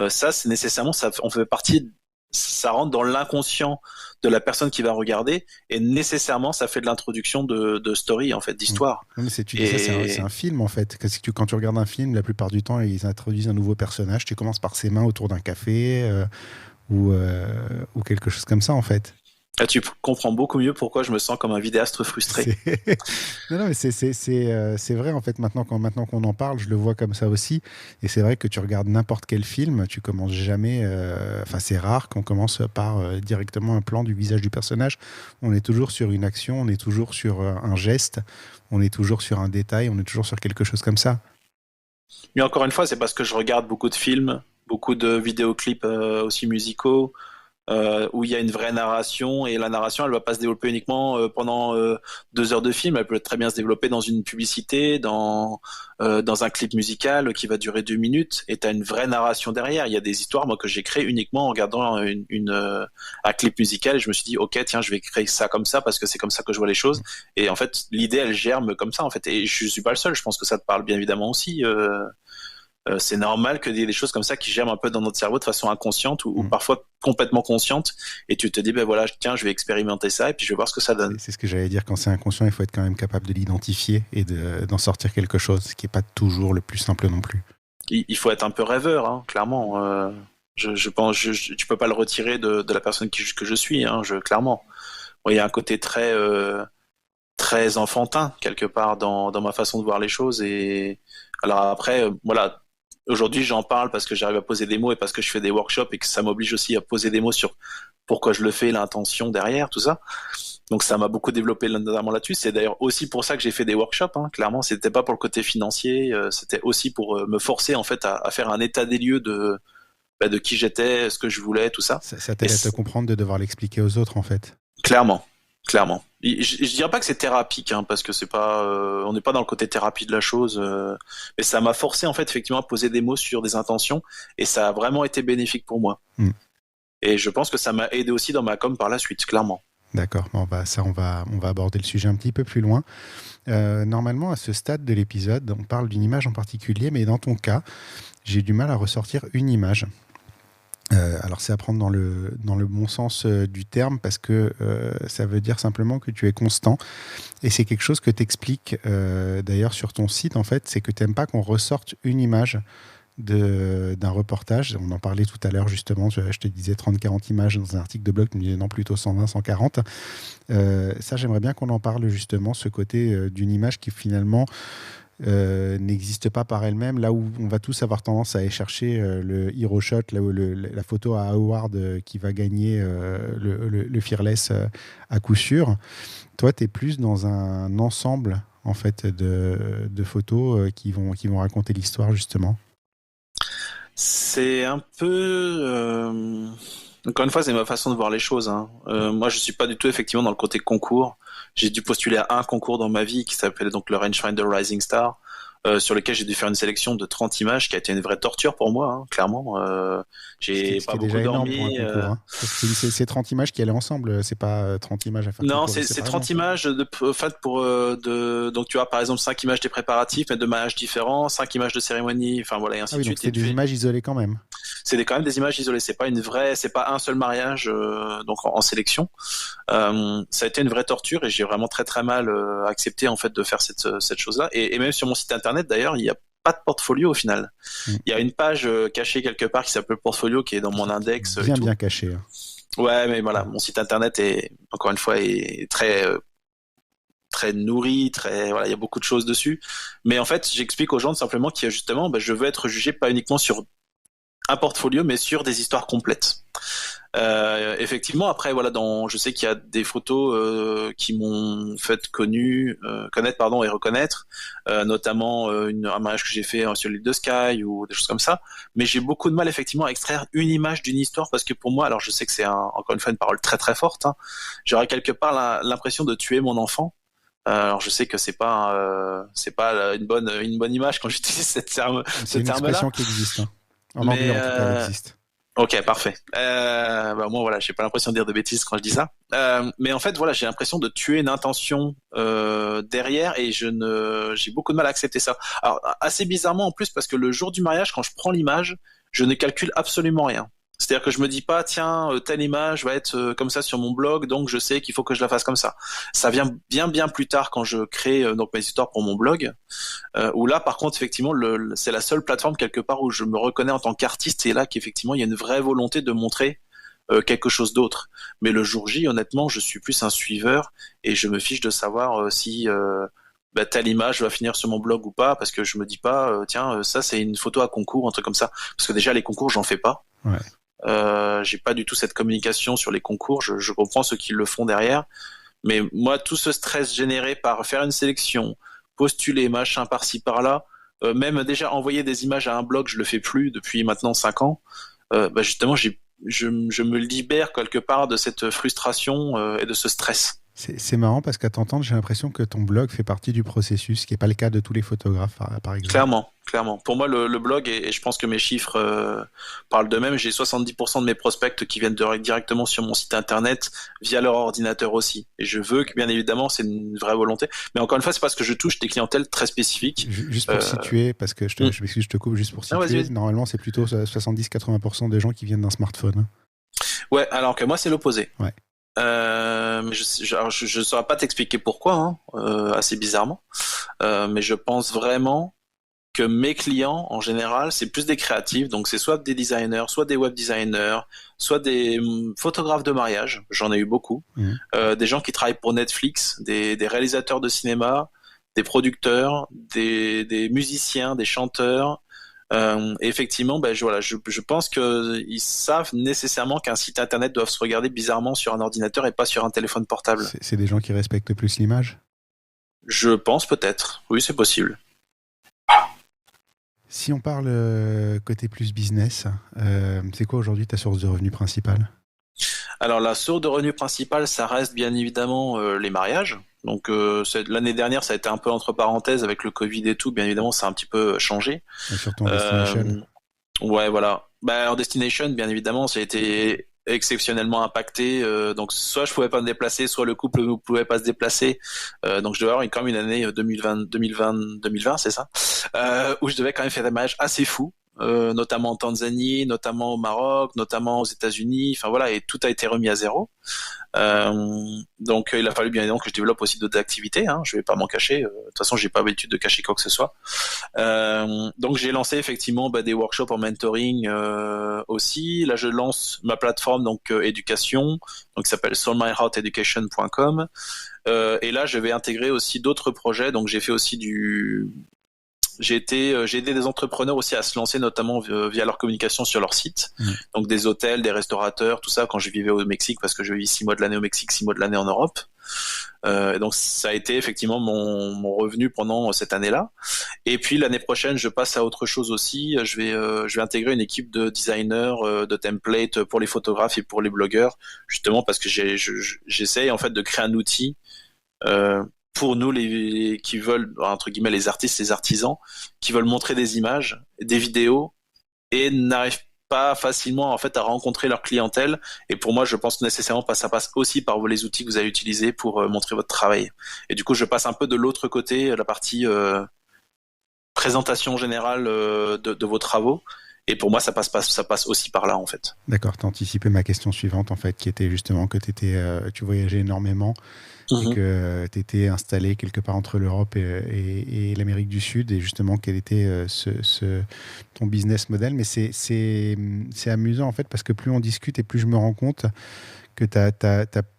Ça, c'est nécessairement, on fait partie, ça rentre dans l'inconscient de la personne qui va regarder et nécessairement ça fait de l'introduction de story en fait, d'histoire. Mais tu dis ça, c'est un film en fait. Quand tu regardes un film, la plupart du temps ils introduisent un nouveau personnage. Tu commences par ses mains autour d'un café ou quelque chose comme ça en fait. Là, tu comprends beaucoup mieux pourquoi je me sens comme un vidéaste frustré. Non, mais c'est vrai en fait maintenant qu'on en parle, je le vois comme ça aussi. Et c'est vrai que tu regardes n'importe quel film, tu commences jamais. Enfin, c'est rare qu'on commence par directement un plan du visage du personnage. On est toujours sur une action, on est toujours sur un geste, on est toujours sur un détail, on est toujours sur quelque chose comme ça. Mais encore une fois, c'est parce que je regarde beaucoup de films, beaucoup de vidéoclips aussi musicaux. Où il y a une vraie narration et la narration elle va pas se développer uniquement pendant 2 heures de film, elle peut très bien se développer dans une publicité, dans un clip musical qui va durer 2 minutes et tu as une vraie narration derrière. Il y a des histoires moi que j'ai créées uniquement en regardant un clip musical et je me suis dit ok tiens je vais créer ça comme ça parce que c'est comme ça que je vois les choses et en fait l'idée elle germe comme ça en fait et je suis pas le seul, je pense que ça te parle bien évidemment aussi. C'est normal qu'il y ait des choses comme ça qui germent un peu dans notre cerveau de façon inconsciente ou parfois complètement consciente et tu te dis ben voilà tiens je vais expérimenter ça et puis je vais voir ce que ça donne. C'est ce que j'allais dire, quand c'est inconscient il faut être quand même capable de l'identifier et d'en sortir quelque chose, ce qui n'est pas toujours le plus simple non plus. Il faut être un peu rêveur hein, clairement. Je pense tu peux pas le retirer de la personne que je suis hein, clairement. Il y a un côté très très enfantin quelque part dans ma façon de voir les choses et alors après voilà. Aujourd'hui, j'en parle parce que j'arrive à poser des mots et parce que je fais des workshops et que ça m'oblige aussi à poser des mots sur pourquoi je le fais, l'intention derrière, tout ça. Donc ça m'a beaucoup développé notamment là-dessus. C'est d'ailleurs aussi pour ça que j'ai fait des workshops. Hein. Clairement, c'était pas pour le côté financier, c'était aussi pour me forcer en fait à faire un état des lieux de qui j'étais, ce que je voulais, tout ça. Ça t'aide à te comprendre de devoir l'expliquer aux autres en fait. Clairement. Clairement. Je dirais pas que c'est thérapique, hein, parce que c'est pas, on n'est pas dans le côté thérapie de la chose, mais ça m'a forcé en fait effectivement à poser des mots sur des intentions, et ça a vraiment été bénéfique pour moi. Mm. Et je pense que ça m'a aidé aussi dans ma com par la suite, clairement. D'accord, bon, on va aborder le sujet un petit peu plus loin. Normalement, à ce stade de l'épisode, on parle d'une image en particulier, mais dans ton cas, j'ai du mal à ressortir une image. Alors c'est à prendre dans le bon sens du terme, parce que ça veut dire simplement que tu es constant, et c'est quelque chose que tu expliques d'ailleurs sur ton site, en fait, c'est que tu n'aimes pas qu'on ressorte une image d'un reportage. On en parlait tout à l'heure justement, je te disais 30-40 images dans un article de blog, tu me disais non, plutôt 120-140. Ça, j'aimerais bien qu'on en parle justement, ce côté d'une image qui finalement n'existe pas par elle-même, là où on va tous avoir tendance à aller chercher le hero shot, là où la photo à Howard qui va gagner le Fearless à coup sûr. Toi, tu es plus dans un ensemble en fait de photos qui vont raconter l'histoire justement. C'est un peu, encore une fois, c'est ma façon de voir les choses, hein. Moi, je suis pas du tout effectivement dans le côté concours. J'ai dû postuler à un concours dans ma vie qui s'appelait donc le Rangefinder Rising Star, sur lequel j'ai dû faire une sélection de 30 images qui a été une vraie torture pour moi, hein, clairement. J'ai pas beaucoup dormi. Pour un concours, hein. C'est 30 images qui allaient ensemble, c'est pas 30 images à faire. Non, c'est 30 images donc tu as par exemple 5 images des préparatifs, mais de mariages différents, 5 images de cérémonie, enfin voilà, et ainsi de suite. Donc c'est des images isolées quand même. C'est quand même des images isolées, c'est pas un seul mariage donc en sélection. Ça a été une vraie torture, et j'ai vraiment très très mal accepté en fait de faire cette chose-là. Et même sur mon site internet d'ailleurs, il y a pas de portfolio au final. Il y a une page cachée quelque part qui s'appelle portfolio, qui est dans mon index. Bien caché. Hein. Ouais, mais voilà, mon site internet est encore une fois est très nourri, voilà, il y a beaucoup de choses dessus. Mais en fait, j'explique aux gens simplement qu'il y a justement, je veux être jugé pas uniquement sur un portfolio, mais sur des histoires complètes. Effectivement, après, voilà, je sais qu'il y a des photos qui m'ont fait connaître, et reconnaître, notamment un mariage que j'ai fait sur l'île de Skye ou des choses comme ça. Mais j'ai beaucoup de mal, effectivement, à extraire une image d'une histoire, parce que pour moi, alors je sais que c'est encore une fois une parole très très forte, hein, j'aurais quelque part l'impression de tuer mon enfant. Alors je sais que c'est pas une bonne image quand j'utilise ce terme-là. C'est une expression qui existe. Hein. En anglais, en tout cas, elle existe. Ok, parfait. Moi, voilà, j'ai pas l'impression de dire de bêtises quand je dis ça. Mais en fait, voilà, j'ai l'impression de tuer une intention derrière, et j'ai beaucoup de mal à accepter ça. Alors, assez bizarrement en plus, parce que le jour du mariage, quand je prends l'image, je ne calcule absolument rien. C'est-à-dire que je me dis pas, tiens, telle image va être comme ça sur mon blog, donc je sais qu'il faut que je la fasse comme ça. Ça vient bien plus tard, quand je crée donc mes histoires pour mon blog, où là, par contre, effectivement, c'est la seule plateforme quelque part où je me reconnais en tant qu'artiste, et là qu'effectivement, il y a une vraie volonté de montrer quelque chose d'autre. Mais le jour J, honnêtement, je suis plus un suiveur, et je me fiche de savoir si telle image va finir sur mon blog ou pas, parce que je me dis pas, tiens, ça c'est une photo à concours, un truc comme ça. Parce que déjà, les concours, j'en fais pas. Ouais. J'ai pas du tout cette communication sur les concours. Je comprends ceux qui le font derrière, mais moi, tout ce stress généré par faire une sélection, postuler, machin, par-ci, par-là, même déjà envoyer des images à un blog, je le fais plus depuis maintenant 5 ans. Justement, je me libère quelque part de cette frustration et de ce stress. C'est marrant, parce qu'à t'entendre, j'ai l'impression que ton blog fait partie du processus, ce qui n'est pas le cas de tous les photographes, par exemple. Clairement. Pour moi, le blog, et je pense que mes chiffres parlent d'eux-mêmes, j'ai 70% de mes prospects qui viennent directement sur mon site internet via leur ordinateur aussi. Et je veux que, bien évidemment, c'est une vraie volonté. Mais encore une fois, c'est parce que je touche des clientèles très spécifiques. Juste pour situer, parce que je m'excuse, je te coupe, juste pour situer, vas-y. Normalement, c'est plutôt 70-80% des gens qui viennent d'un smartphone. Ouais, alors que moi, c'est l'opposé. Ouais. Mais je saurais pas t'expliquer pourquoi, hein, assez bizarrement. Mais je pense vraiment que mes clients, en général, c'est plus des créatifs. Donc, c'est soit des designers, soit des web designers, soit des photographes de mariage. J'en ai eu beaucoup. Des gens qui travaillent pour Netflix, des réalisateurs de cinéma, des producteurs, des musiciens, des chanteurs. Effectivement, je pense qu'ils savent nécessairement qu'un site internet doit se regarder bizarrement sur un ordinateur et pas sur un téléphone portable. C'est des gens qui respectent plus l'image ? Je pense peut-être. Oui, c'est possible. Si on parle côté plus business, c'est quoi aujourd'hui ta source de revenus principale ? Alors la source de revenus principale, ça reste bien évidemment les mariages. Donc l'année dernière, ça a été un peu entre parenthèses avec le Covid et tout. Bien évidemment, ça a un petit peu changé. Et surtout en destination. Ouais, voilà. En destination, bien évidemment, ça a été exceptionnellement impacté. Donc soit je pouvais pas me déplacer, soit le couple ne pouvait pas se déplacer. Donc je devais avoir quand même une année 2020, c'est ça, où je devais quand même faire des mariages assez fous. Notamment en Tanzanie, notamment au Maroc, notamment aux États-Unis. Enfin voilà, et tout a été remis à zéro. Donc il a fallu bien évidemment que je développe aussi d'autres activités. Hein, je vais pas m'en cacher. De toute façon, j'ai pas l'habitude de cacher quoi que ce soit. Donc j'ai lancé effectivement des workshops en mentoring aussi. Là, je lance ma plateforme donc éducation, donc qui s'appelle soulmyhearteducation.com. Et là, je vais intégrer aussi d'autres projets. Donc j'ai fait aussi j'ai aidé des entrepreneurs aussi à se lancer, notamment via leur communication sur leur site. Donc des hôtels, des restaurateurs, tout ça, quand je vivais au Mexique, parce que je vis 6 mois de l'année au Mexique, 6 mois de l'année en Europe. Et donc ça a été effectivement mon revenu pendant cette année-là. Et puis l'année prochaine, je passe à autre chose aussi. Je vais intégrer une équipe de designers, de templates pour les photographes et pour les blogueurs, justement parce que j'essaye en fait de créer un outil pour nous qui veulent entre guillemets les artistes, les artisans qui veulent montrer des images, des vidéos et n'arrivent pas facilement en fait à rencontrer leur clientèle. Et pour moi, je pense nécessairement que ça passe aussi par les outils que vous allez utiliser pour montrer votre travail. Et du coup, je passe un peu de l'autre côté, la partie présentation générale de vos travaux. Et pour moi, ça passe aussi par là, en fait. D'accord, tu as anticipé ma question suivante, en fait, qui était justement que tu voyageais énormément et que tu étais installé quelque part entre l'Europe et l'Amérique du Sud, et justement, quel était ton business model. Mais c'est amusant, en fait, parce que plus on discute et plus je me rends compte que tu as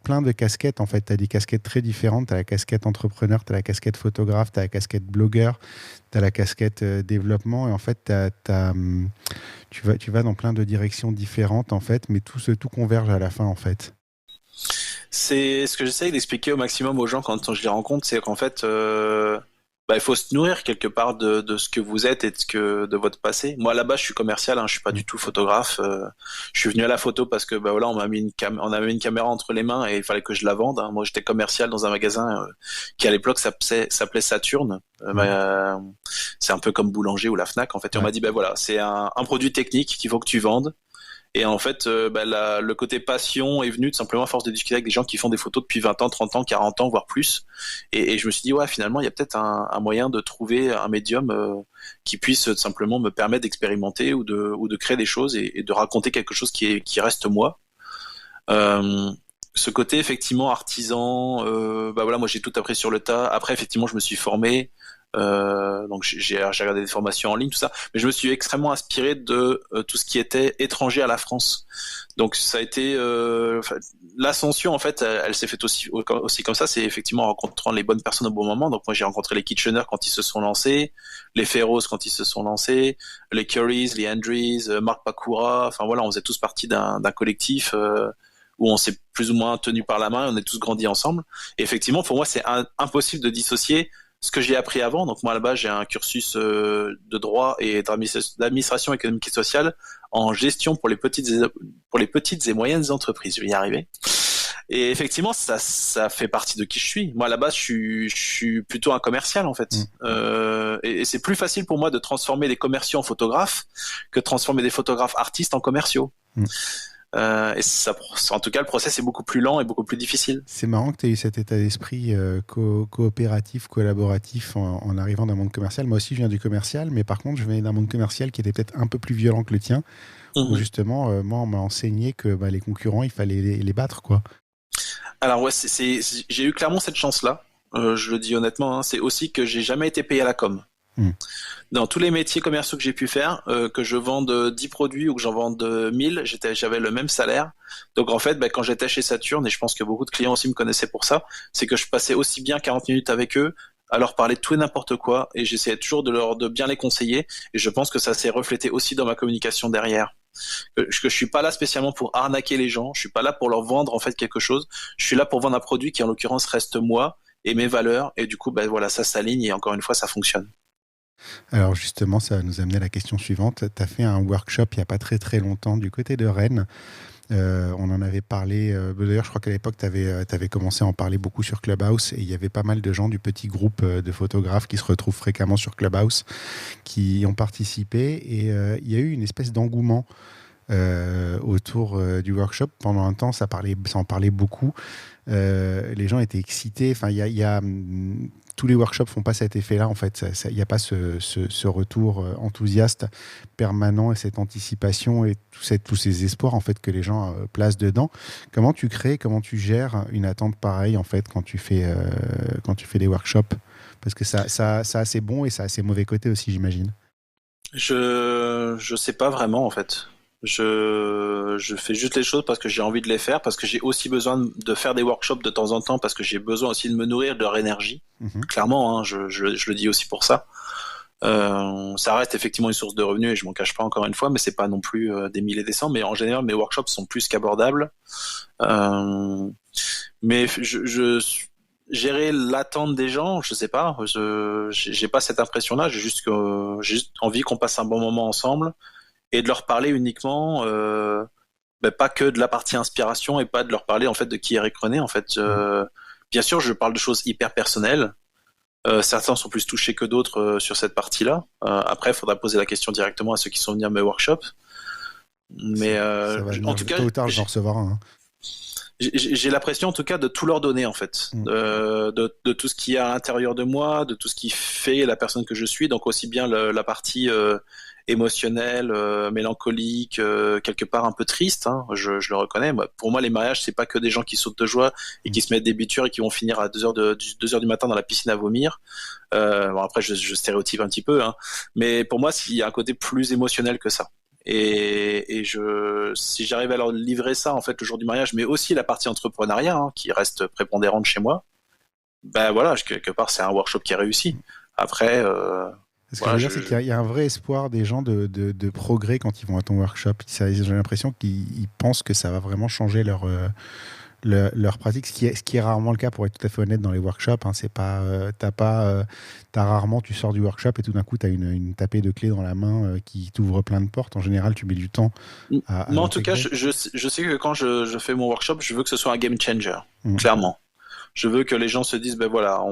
plein de casquettes, en fait. Tu as des casquettes très différentes. Tu as la casquette entrepreneur, tu as la casquette photographe, tu as la casquette blogueur, tu as la casquette développement. Et en fait, tu vas dans plein de directions différentes, en fait, mais tout converge à la fin, en fait. C'est ce que j'essaye d'expliquer au maximum aux gens quand je les rencontre, c'est qu'en fait, il faut se nourrir quelque part de ce que vous êtes et de votre passé. Moi, là-bas, je suis commercial, hein, je suis pas du tout photographe. Je suis venu à la photo parce que voilà, on m'a mis on avait mis une caméra entre les mains et il fallait que je la vende. Hein. Moi, j'étais commercial dans un magasin qui à l'époque s'appelait Saturne. C'est un peu comme Boulanger ou la Fnac en fait. Et on m'a dit voilà, c'est un produit technique qu'il faut que tu vendes. Et en fait, le côté passion est venu tout simplement à force de discuter avec des gens qui font des photos depuis 20 ans, 30 ans, 40 ans, voire plus. Et je me suis dit, ouais, finalement, il y a peut-être un moyen de trouver un médium qui puisse tout simplement me permettre d'expérimenter ou de créer des choses et de raconter quelque chose qui reste moi. Ce côté effectivement artisan, moi j'ai tout appris sur le tas. Après, effectivement, je me suis formé. Donc j'ai regardé des formations en ligne, tout ça, mais je me suis extrêmement inspiré de tout ce qui était étranger à la France. Donc ça a été l'ascension en fait, elle s'est faite aussi comme ça. C'est effectivement en rencontrant les bonnes personnes au bon moment. Donc moi j'ai rencontré les Kitchener quand ils se sont lancés, les Ferros quand ils se sont lancés, les Currys, les Andrews, Marc Paccoura. Enfin voilà, on faisait tous partie d'un collectif. Où on s'est plus ou moins tenu par la main, on est tous grandis ensemble. Et effectivement, pour moi, c'est impossible de dissocier ce que j'ai appris avant. Donc moi là-bas, j'ai un cursus de droit et d'administration économique et sociale en gestion pour les petites et moyennes entreprises. Je vais y arriver. Et effectivement, ça fait partie de qui je suis. Moi là-bas, je suis plutôt un commercial en fait. Et c'est plus facile pour moi de transformer des commerciaux en photographes que de transformer des photographes artistes en commerciaux. Et en tout cas, le process est beaucoup plus lent et beaucoup plus difficile. C'est marrant que tu aies eu cet état d'esprit coopératif, collaboratif en arrivant d'un monde commercial. Moi aussi, je viens du commercial, mais par contre, je venais d'un monde commercial qui était peut-être un peu plus violent que le tien, où justement, moi, on m'a enseigné que les concurrents, il fallait les battre, quoi. Alors ouais, j'ai eu clairement cette chance-là. Je le dis honnêtement, hein, c'est aussi que j'ai jamais été payé à la com. Dans tous les métiers commerciaux que j'ai pu faire, que je vende 10 produits ou que j'en vende 1000, j'avais le même salaire. Donc en fait, quand j'étais chez Saturne, et je pense que beaucoup de clients aussi me connaissaient pour ça, c'est que je passais aussi bien 40 minutes avec eux, à leur parler de tout et n'importe quoi, et j'essayais toujours de bien les conseiller, et je pense que ça s'est reflété aussi dans ma communication derrière. Que je suis pas là spécialement pour arnaquer les gens, je suis pas là pour leur vendre en fait quelque chose, je suis là pour vendre un produit qui en l'occurrence reste moi et mes valeurs, et du coup voilà, ça s'aligne et encore une fois ça fonctionne. Alors justement, ça va nous amener à la question suivante. Tu as fait un workshop il n'y a pas très très longtemps du côté de Rennes On en avait parlé. D'ailleurs, je crois qu'à l'époque, tu avais commencé à en parler beaucoup sur Clubhouse et il y avait pas mal de gens du petit groupe de photographes qui se retrouvent fréquemment sur Clubhouse qui ont participé et il y a eu une espèce d'engouement autour du workshop. Pendant un temps, ça en parlait beaucoup. Les gens étaient excités. Enfin, tous les workshops font pas cet effet-là. En fait, il n'y a pas ce retour enthousiaste permanent et cette anticipation et tous ces espoirs en fait que les gens placent dedans. Comment tu crées, comment tu gères une attente pareille en fait quand tu fais des workshops? Parce que ça a assez bon et ça a assez mauvais côtés aussi, j'imagine. Je sais pas vraiment en fait. Je fais juste les choses parce que j'ai envie de les faire, parce que j'ai aussi besoin de faire des workshops de temps en temps, parce que j'ai besoin aussi de me nourrir de leur énergie. Clairement, hein, je le dis aussi pour ça. Ça reste effectivement une source de revenus et je m'en cache pas encore une fois, mais c'est pas non plus des milliers et des cents. Mais en général, mes workshops sont plus qu'abordables. Mais gérer l'attente des gens, je sais pas. J'ai pas cette impression-là. J'ai juste envie qu'on passe un bon moment ensemble et de leur parler uniquement, pas que de la partie inspiration et pas de leur parler en fait de qui est Eric René en fait. Bien sûr, je parle de choses hyper personnelles. Certains sont plus touchés que d'autres sur cette partie-là. Après, il faudra poser la question directement à ceux qui sont venus à mes workshops. Mais ça va en tout cas, tôt ou tard, je vais en recevoir un. Hein. J'ai l'impression en tout cas de tout leur donner en fait, de tout ce qu'il y a à l'intérieur de moi, de tout ce qui fait la personne que je suis, donc aussi bien la partie émotionnelle, mélancolique, quelque part un peu triste, hein, je le reconnais. Pour moi, les mariages, c'est pas que des gens qui sautent de joie et qui se mettent des bitures et qui vont finir à 2h du matin dans la piscine à vomir. Bon, après, je stéréotype un petit peu, hein, mais pour moi, il y a un côté plus émotionnel que ça. Et si j'arrive à leur livrer ça en fait le jour du mariage, mais aussi la partie entrepreneuriat hein, qui reste prépondérante chez moi, ben voilà, quelque part c'est un workshop qui est réussi. Après, ce que je veux dire, c'est qu'il y a un vrai espoir des gens de progrès quand ils vont à ton workshop. J'ai l'impression qu'ils pensent que ça va vraiment changer leur pratique, ce qui est rarement le cas, pour être tout à fait honnête, dans les workshops. Hein. C'est pas, rarement, tu sors du workshop et tout d'un coup, tu as une tapée de clé dans la main qui t'ouvre plein de portes. En général, tu mets du temps à moi, en tout cas, je sais que quand je fais mon workshop, je veux que ce soit un game changer, clairement. Je veux que les gens se disent, ben voilà,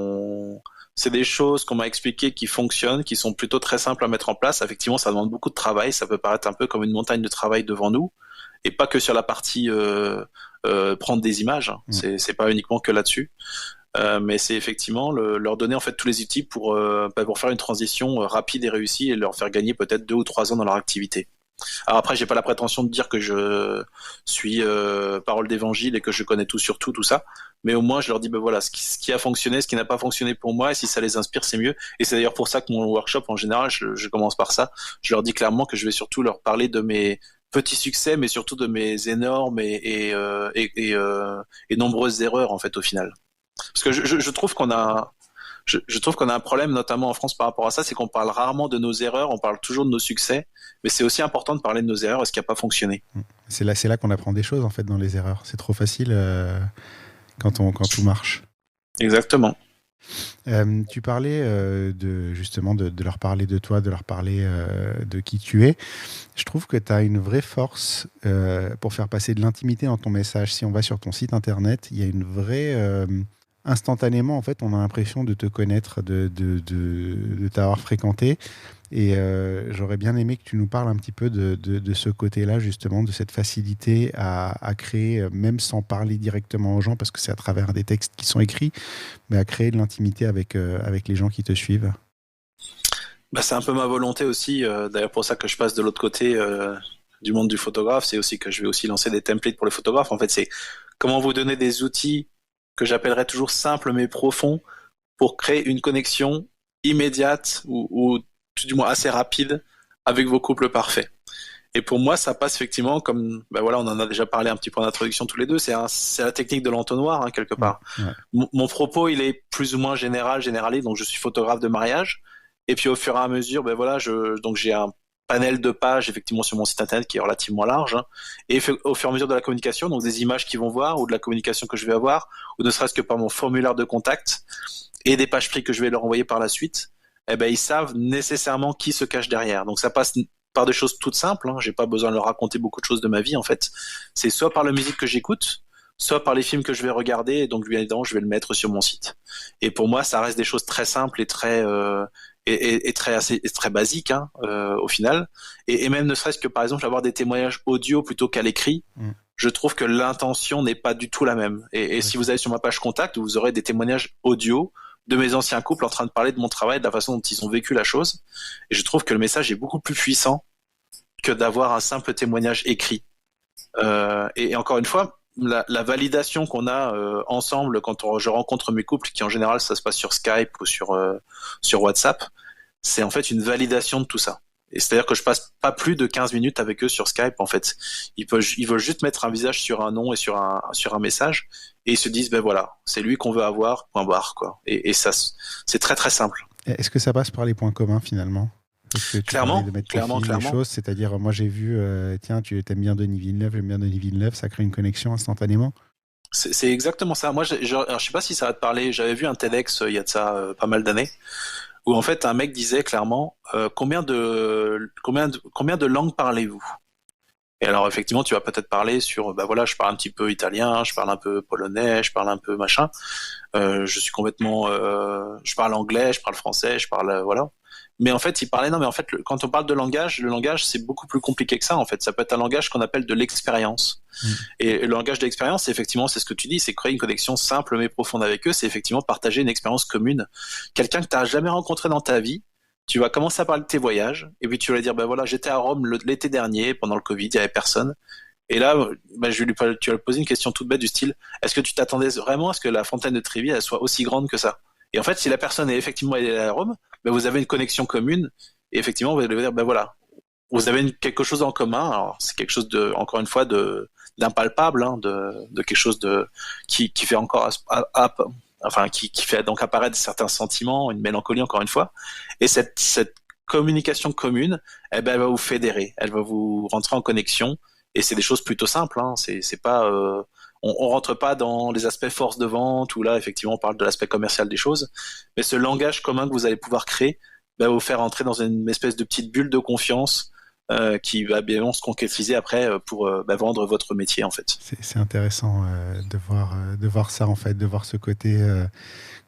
c'est des choses qu'on m'a expliquées qui fonctionnent, qui sont plutôt très simples à mettre en place. Effectivement, ça demande beaucoup de travail. Ça peut paraître un peu comme une montagne de travail devant nous. Et pas que sur la partie prendre des images. C'est pas uniquement que là-dessus. Mais c'est effectivement leur donner en fait tous les outils pour faire une transition rapide et réussie et leur faire gagner peut-être 2 ou 3 ans dans leur activité. Alors après, j'ai pas la prétention de dire que je suis parole d'évangile et que je connais tout sur tout ça, mais au moins je leur dis voilà ce qui a fonctionné, ce qui n'a pas fonctionné pour moi, et si ça les inspire, c'est mieux. Et c'est d'ailleurs pour ça que mon workshop en général, je commence par ça. Je leur dis clairement que je vais surtout leur parler de mes petits succès, mais surtout de mes énormes et nombreuses erreurs en fait au final. Parce que je trouve qu'on a je trouve qu'on a un problème, notamment en France, par rapport à ça, c'est qu'on parle rarement de nos erreurs, on parle toujours de nos succès, mais c'est aussi important de parler de nos erreurs et ce qui n'a pas fonctionné. C'est là qu'on apprend des choses, en fait, dans les erreurs. C'est trop facile quand tout marche. Exactement. Tu parlais justement de leur parler de toi, de leur parler de qui tu es. Je trouve que tu as une vraie force pour faire passer de l'intimité dans ton message. Si on va sur ton site internet, il y a une vraie... instantanément, en fait, on a l'impression de te connaître, de t'avoir fréquenté. Et j'aurais bien aimé que tu nous parles un petit peu de ce côté-là, justement, de cette facilité à créer, même sans parler directement aux gens, parce que c'est à travers des textes qui sont écrits, mais à créer de l'intimité avec les gens qui te suivent. C'est un peu ma volonté aussi, d'ailleurs pour ça que je passe de l'autre côté du monde du photographe, c'est aussi que je vais aussi lancer des templates pour les photographes. En fait, c'est comment vous donner des outils que j'appellerais toujours simples mais profonds pour créer une connexion immédiate ou tout du moins assez rapide avec vos couples parfaits. Et pour moi, ça passe effectivement comme, on en a déjà parlé un petit peu en introduction tous les deux, c'est la technique de l'entonnoir, hein, quelque part. Ouais. Mon propos, il est plus ou moins généraliste, donc je suis photographe de mariage, et puis au fur et à mesure, donc j'ai un panel de pages effectivement sur mon site internet qui est relativement large, hein, et au fur et à mesure de la communication, donc des images qu'ils vont voir, ou de la communication que je vais avoir, ou ne serait-ce que par mon formulaire de contact, et des pages prix que je vais leur envoyer par la suite, ils savent nécessairement qui se cache derrière. Donc ça passe par des choses toutes simples, hein. J'ai pas besoin de leur raconter beaucoup de choses de ma vie en fait. C'est soit par la musique que j'écoute, soit par les films que je vais regarder, et donc bien évidemment je vais le mettre sur mon site. Et pour moi, ça reste des choses très simples et très très basiques, hein, au final. Et même ne serait-ce que par exemple avoir des témoignages audio plutôt qu'à l'écrit. Je trouve que l'intention n'est pas du tout la même. Et si vous allez sur ma page contact, vous aurez des témoignages audio de mes anciens couples en train de parler de mon travail, de la façon dont ils ont vécu la chose. Et je trouve que le message est beaucoup plus puissant que d'avoir un simple témoignage écrit. Et encore une fois, la validation qu'on a ensemble quand je rencontre mes couples, qui en général ça se passe sur Skype ou sur WhatsApp, c'est en fait une validation de tout ça. Et c'est-à-dire que je passe pas plus de 15 minutes avec eux sur Skype en fait. Ils veulent juste mettre un visage sur un nom et sur un message, et ils se disent ben voilà, c'est lui qu'on veut avoir, point barre quoi. Et ça, c'est très très simple. Est-ce que ça passe par les points communs finalement? Parce que tu clairement, de mettre clairement. Les choses, c'est-à-dire moi j'ai vu, tiens, tu aimes bien Denis Villeneuve, j'aime bien Denis Villeneuve, ça crée une connexion instantanément. C'est exactement ça. Moi, alors, je sais pas si ça va te parler. J'avais vu un TEDx il y a de ça pas mal d'années, où en fait un mec disait clairement combien de langues parlez-vous? Et alors effectivement, tu vas peut-être parler sur bah voilà, je parle un petit peu italien, je parle un peu polonais, je parle un peu machin. Je suis complètement, je parle anglais, je parle français, je parle voilà. Mais en fait, il parlait non, mais en fait, quand on parle de langage, le langage c'est beaucoup plus compliqué que ça. En fait, ça peut être un langage qu'on appelle de l'expérience. Et le langage de l'expérience, c'est effectivement, c'est ce que tu dis, c'est créer une connexion simple mais profonde avec eux. C'est effectivement partager une expérience commune. Quelqu'un que tu n'as jamais rencontré dans ta vie. Tu vas commencer à parler de tes voyages, et puis tu vas dire, ben voilà, j'étais à Rome l'été dernier, pendant le Covid, il y avait personne. Et là, ben, tu vas lui poser une question toute bête du style, est-ce que tu t'attendais vraiment à ce que la fontaine de Trévi, elle soit aussi grande que ça? Et en fait, si la personne est effectivement allée à Rome, ben vous avez une connexion commune, et effectivement, vous allez dire, ben voilà, vous avez quelque chose en commun. Alors, c'est quelque chose encore une fois, d'impalpable, hein, de quelque chose qui fait encore qui fait donc apparaître certains sentiments, une mélancolie encore une fois, et cette communication commune, eh ben, elle va vous fédérer, elle va vous rentrer en connexion, et c'est des choses plutôt simples, hein. C'est pas, on rentre pas dans les aspects force de vente, où là effectivement on parle de l'aspect commercial des choses, mais ce langage commun que vous allez pouvoir créer va vous faire entrer dans une espèce de petite bulle de confiance qui va bien se concrétiser après pour vendre votre métier en fait. C'est intéressant de voir ça en fait, de voir ce côté,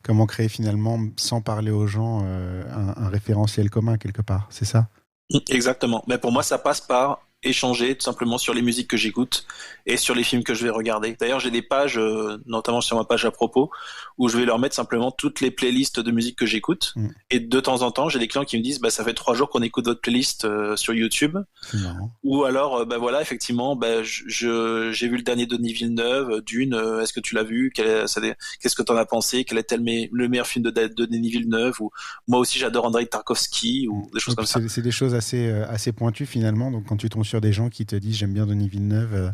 comment créer finalement, sans parler aux gens, un référentiel commun quelque part, c'est ça? Exactement. Mais pour moi, ça passe par échanger tout simplement sur les musiques que j'écoute et sur les films que je vais regarder. D'ailleurs, j'ai des pages, notamment sur ma page à propos, où je vais leur mettre simplement toutes les playlists de musique que j'écoute. Et de temps en temps, j'ai des clients qui me disent, bah, ça fait 3 jours qu'on écoute votre playlist sur YouTube. Ou alors, bah voilà, effectivement, bah, j'ai vu le dernier Denis Villeneuve, Dune. Est-ce que tu l'as vu? Qu'est-ce que t'en as pensé? Quel est le meilleur film de Denis Villeneuve? Ou moi aussi, j'adore Andrei Tarkovsky ou des choses comme ça. C'est des choses assez pointues finalement. Donc quand tu tombes sur des gens qui te disent j'aime bien Denis Villeneuve,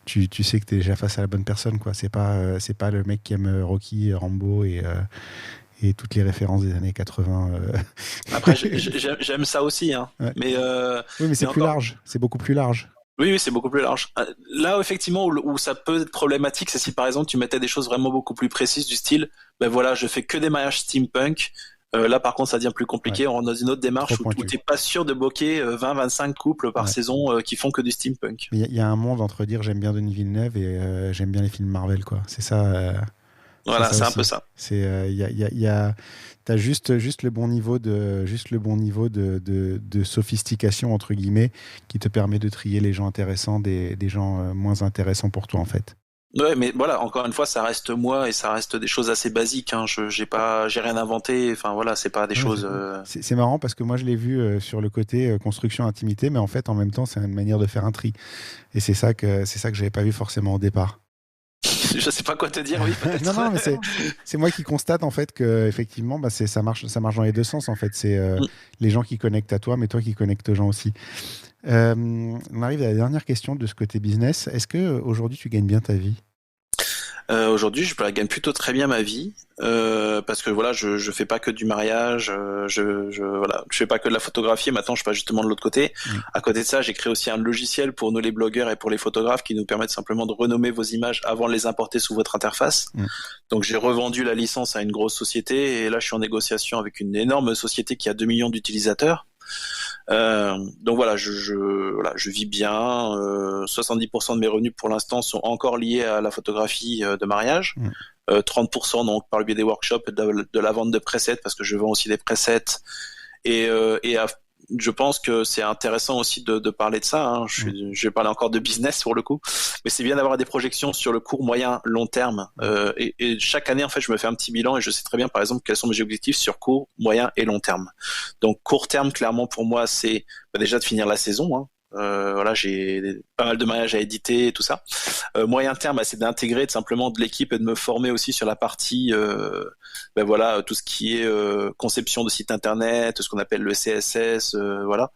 tu sais que tu es déjà face à la bonne personne, quoi. C'est pas le mec qui aime Rocky, Rambo et toutes les références des années 80. Après, j'aime ça aussi, hein. Ouais. Mais oui, mais c'est plus large. C'est beaucoup plus large. Oui, c'est beaucoup plus large. Là, effectivement, où ça peut être problématique, c'est si par exemple tu mettais des choses vraiment beaucoup plus précises du style, ben voilà, je fais que des mariages steampunk. Là, par contre, ça devient plus compliqué. On rentre dans une autre démarche où tu n'es pas sûr de bloquer 20-25 couples par saison qui font que du steampunk. Il y a un monde entre dire j'aime bien Denis Villeneuve et j'aime bien les films Marvel, quoi. C'est ça. Voilà, c'est un peu ça. T'as juste le bon niveau de sophistication entre guillemets qui te permet de trier les gens intéressants des gens moins intéressants pour toi en fait. Ouais, mais voilà, encore une fois, ça reste moi et ça reste des choses assez basiques, hein. J'ai rien inventé. Enfin voilà, c'est pas des choses. C'est marrant parce que moi je l'ai vu sur le côté construction intimité, mais en fait en même temps c'est une manière de faire un tri. Et c'est ça que j'avais pas vu forcément au départ. Je sais pas quoi te dire, oui. Peut-être. non, mais c'est moi qui constate en fait que effectivement, ça marche dans les deux sens en fait. C'est les gens qui connectent à toi, mais toi qui connectes aux gens aussi. On arrive à la dernière question de ce côté business. Est-ce que aujourd'hui tu gagnes bien ta vie? Aujourd'hui, je gagne plutôt très bien ma vie parce que voilà, je fais pas que du mariage, je fais pas que de la photographie. Maintenant, je passe justement de l'autre côté. À côté de ça, j'ai créé aussi un logiciel pour nous les blogueurs et pour les photographes qui nous permettent simplement de renommer vos images avant de les importer sous votre interface. Donc, j'ai revendu la licence à une grosse société et là, je suis en négociation avec une énorme société qui a 2 millions d'utilisateurs. Donc voilà, je vis bien. 70% de mes revenus pour l'instant sont encore liés à la photographie de mariage. 30% donc par le biais des workshops, de la vente de presets, parce que je vends aussi des presets. Je pense que c'est intéressant aussi de parler de ça. Hein. Je vais parler encore de business pour le coup, mais c'est bien d'avoir des projections sur le court, moyen, long terme. Et chaque année, en fait, je me fais un petit bilan et je sais très bien, par exemple, quels sont mes objectifs sur court, moyen et long terme. Donc court terme, clairement pour moi, c'est déjà de finir la saison. Hein. Voilà, j'ai pas mal de mariages à éditer et tout ça. Moyen terme, c'est d'intégrer simplement de l'équipe et de me former aussi sur la partie, voilà, tout ce qui est conception de site internet, ce qu'on appelle le CSS, voilà.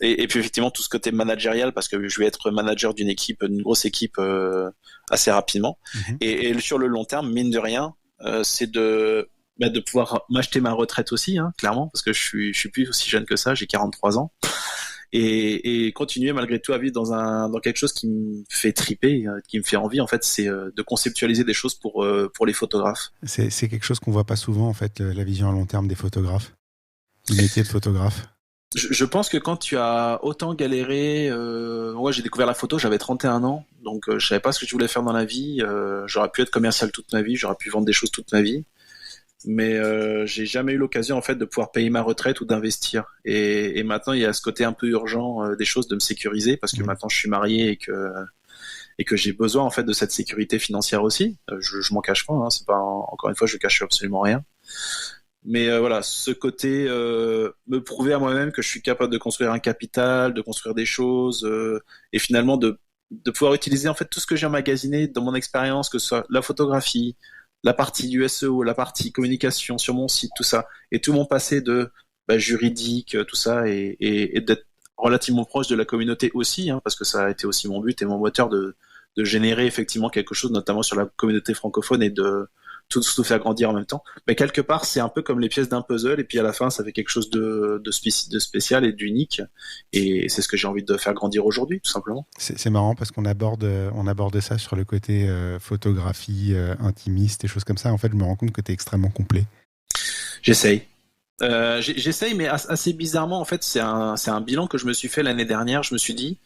Et puis effectivement tout ce côté managérial, parce que je vais être manager d'une équipe, d'une grosse équipe assez rapidement. Et sur le long terme, mine de rien, c'est de pouvoir m'acheter ma retraite aussi, hein, clairement, parce que je suis plus aussi jeune que ça, j'ai 43 ans. Et continuer malgré tout à vivre dans quelque chose qui me fait triper, qui me fait envie, en fait, c'est de conceptualiser des choses pour les photographes. C'est quelque chose qu'on voit pas souvent, en fait, la vision à long terme des photographes, du métier de photographe. Je pense que quand tu as autant galéré, moi j'ai découvert la photo, j'avais 31 ans, donc je savais pas ce que je voulais faire dans la vie, j'aurais pu être commercial toute ma vie, j'aurais pu vendre des choses toute ma vie. Mais j'ai jamais eu l'occasion en fait de pouvoir payer ma retraite ou d'investir. Et maintenant il y a ce côté un peu urgent des choses, de me sécuriser, parce que maintenant je suis marié et que j'ai besoin en fait de cette sécurité financière aussi. Je m'en cache pas, hein, c'est pas encore une fois, je cache absolument rien. Mais voilà, ce côté me prouver à moi-même que je suis capable de construire un capital, de construire des choses, et finalement de pouvoir utiliser en fait tout ce que j'ai emmagasiné dans mon expérience, que ce soit la photographie, la partie du SEO, la partie communication sur mon site, tout ça, et tout mon passé de juridique, tout ça, et d'être relativement proche de la communauté aussi, hein, parce que ça a été aussi mon but et mon moteur de générer effectivement quelque chose, notamment sur la communauté francophone, et de tout faire grandir en même temps. Mais quelque part, c'est un peu comme les pièces d'un puzzle, et puis à la fin, ça fait quelque chose de spécial et d'unique, et c'est ce que j'ai envie de faire grandir aujourd'hui, tout simplement. C'est marrant parce qu'on aborde ça sur le côté photographie, intimiste et choses comme ça. En fait, je me rends compte que tu es extrêmement complet. J'essaye. J'essaye, mais assez bizarrement, en fait, c'est un bilan que je me suis fait l'année dernière. Je me suis dit,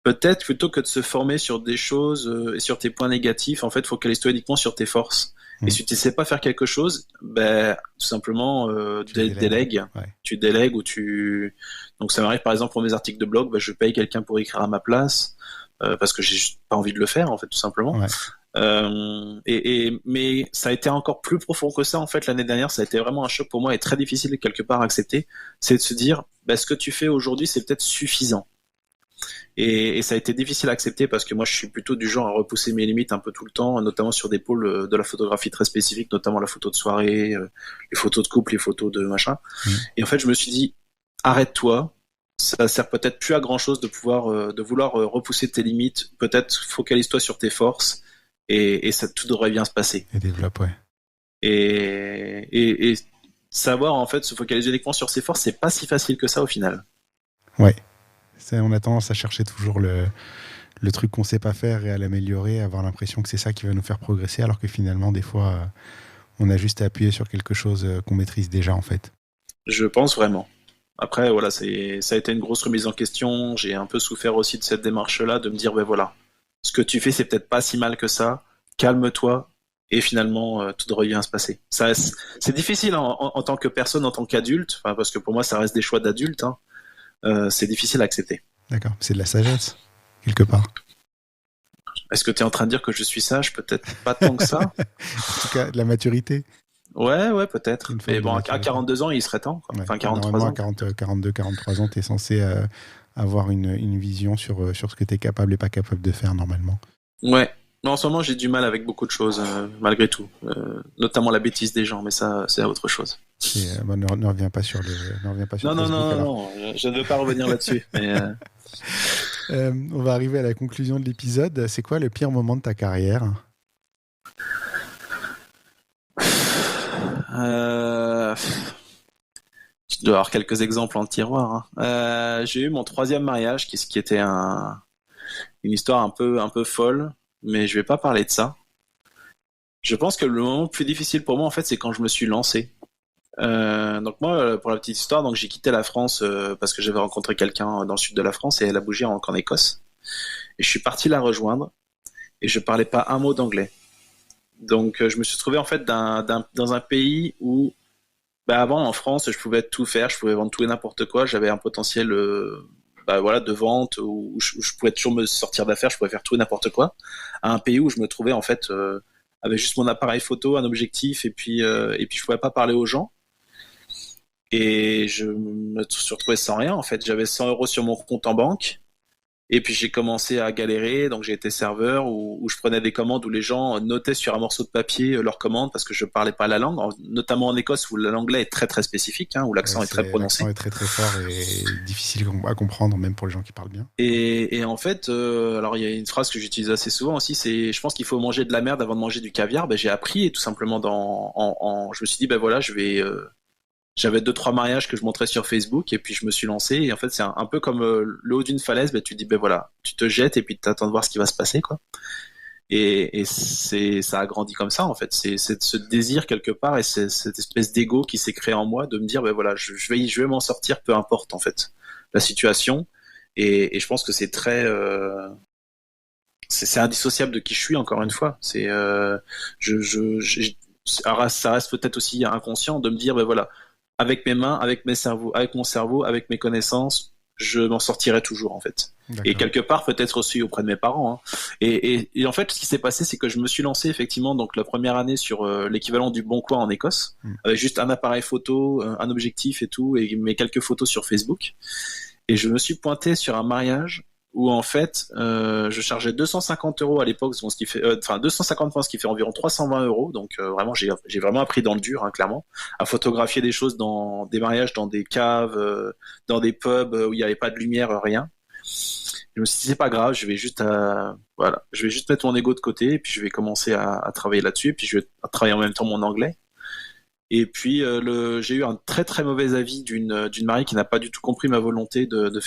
peut-être plutôt que de se former sur des choses et sur tes points négatifs, en fait, focalise-toi uniquement sur tes forces. Et si tu ne sais pas faire quelque chose, tout simplement, tu délègues. Ouais. Tu délègues Donc ça m'arrive par exemple pour mes articles de blog, je paye quelqu'un pour écrire à ma place parce que j'ai juste pas envie de le faire, en fait, tout simplement. Ouais. Mais ça a été encore plus profond que ça, en fait, l'année dernière. Ça a été vraiment un choc pour moi et très difficile quelque part à accepter. C'est de se dire, ce que tu fais aujourd'hui, c'est peut-être suffisant. Et ça a été difficile à accepter parce que moi je suis plutôt du genre à repousser mes limites un peu tout le temps, notamment sur des pôles de la photographie très spécifiques, notamment la photo de soirée, les photos de couple, les photos de machin. Et en fait je me suis dit, arrête-toi, ça sert peut-être plus à grand chose de vouloir repousser tes limites, peut-être focalise-toi sur tes forces et ça, tout devrait bien se passer. Et développe, ouais. Et savoir en fait se focaliser uniquement sur ses forces, c'est pas si facile que ça au final. Ouais. On a tendance à chercher toujours le truc qu'on ne sait pas faire et à l'améliorer, à avoir l'impression que c'est ça qui va nous faire progresser, alors que finalement, des fois, on a juste à appuyer sur quelque chose qu'on maîtrise déjà, en fait. Je pense vraiment. Après, voilà, ça a été une grosse remise en question. J'ai un peu souffert aussi de cette démarche-là, de me dire, voilà, ce que tu fais, c'est peut-être pas si mal que ça. Calme-toi. Et finalement, tout devrait bien se passer. C'est difficile en tant que personne, en tant qu'adulte, parce que pour moi, ça reste des choix d'adulte, hein. C'est difficile à accepter. D'accord, c'est de la sagesse, quelque part. Est-ce que tu es en train de dire que je suis sage? Peut-être pas tant que ça. En tout cas, de la maturité. Ouais, peut-être. Mais bon, à 42 ans, il serait temps. Ouais. Enfin, 43 ans. À 42, 43 ans, tu es censé avoir une vision sur ce que tu es capable et pas capable de faire normalement. Ouais. Non, en ce moment, j'ai du mal avec beaucoup de choses, malgré tout. Notamment la bêtise des gens, mais ça, c'est autre chose. Ne reviens pas sur Non, Facebook, non, je ne veux pas revenir là-dessus. Mais on va arriver à la conclusion de l'épisode. C'est quoi le pire moment de ta carrière ? Je dois avoir quelques exemples en tiroir. Hein. J'ai eu mon 3e mariage, qui était une histoire un peu folle. Mais je vais pas parler de ça. Je pense que le moment le plus difficile pour moi, en fait, c'est quand je me suis lancé. Donc moi, pour la petite histoire, donc j'ai quitté la France parce que j'avais rencontré quelqu'un dans le sud de la France et elle a bougé en Écosse. Et je suis parti la rejoindre et je parlais pas un mot d'anglais. Donc je me suis trouvé en fait dans un pays où avant en France je pouvais tout faire, je pouvais vendre tout et n'importe quoi, j'avais un potentiel voilà de vente où je pouvais toujours me sortir d'affaires, je pouvais faire tout et n'importe quoi. À un pays où je me trouvais en fait avec juste mon appareil photo, un objectif et puis je pouvais pas parler aux gens. Et je me suis retrouvé sans rien en fait. J'avais 100 euros sur mon compte en banque. Et puis j'ai commencé à galérer, donc j'ai été serveur où je prenais des commandes où les gens notaient sur un morceau de papier leurs commandes parce que je parlais pas la langue, notamment en Écosse où l'anglais est très très spécifique, où l'accent est très prononcé. L'accent est très très fort et difficile à comprendre même pour les gens qui parlent bien. Et en fait, alors il y a une phrase que j'utilise assez souvent aussi, c'est je pense qu'il faut manger de la merde avant de manger du caviar. J'ai appris et tout simplement je me suis dit voilà j'avais 2-3 mariages que je montrais sur Facebook et puis je me suis lancé et en fait c'est un peu comme le haut d'une falaise, tu te dis voilà, tu te jettes et puis tu attends de voir ce qui va se passer quoi. Et ça a grandi comme ça en fait, c'est ce désir quelque part et c'est cette espèce d'ego qui s'est créé en moi de me dire voilà, je vais m'en sortir peu importe en fait la situation et je pense que c'est très c'est indissociable de qui je suis encore une fois, c'est alors, ça reste peut-être aussi inconscient de me dire voilà, avec mes mains, avec mon cerveau, avec mes connaissances, je m'en sortirai toujours en fait. D'accord. Et quelque part peut-être aussi auprès de mes parents. Et en fait, ce qui s'est passé, c'est que je me suis lancé effectivement donc la première année sur l'équivalent du Bon Coin en Écosse, avec juste un appareil photo, un objectif et tout, et mes quelques photos sur Facebook. Et je me suis pointé sur un mariage où en fait je chargeais 250 euros à l'époque, ce qui fait 250 points, ce qui fait environ 320 euros. Donc vraiment j'ai vraiment appris dans le dur, clairement, à photographier des choses dans des mariages, dans des caves, dans des pubs où il n'y avait pas de lumière, rien. Je me suis dit c'est pas grave, je vais juste mettre mon ego de côté et puis je vais commencer à travailler là-dessus et puis je vais travailler en même temps mon anglais. Et puis j'ai eu un très très mauvais avis d'une mariée qui n'a pas du tout compris ma volonté de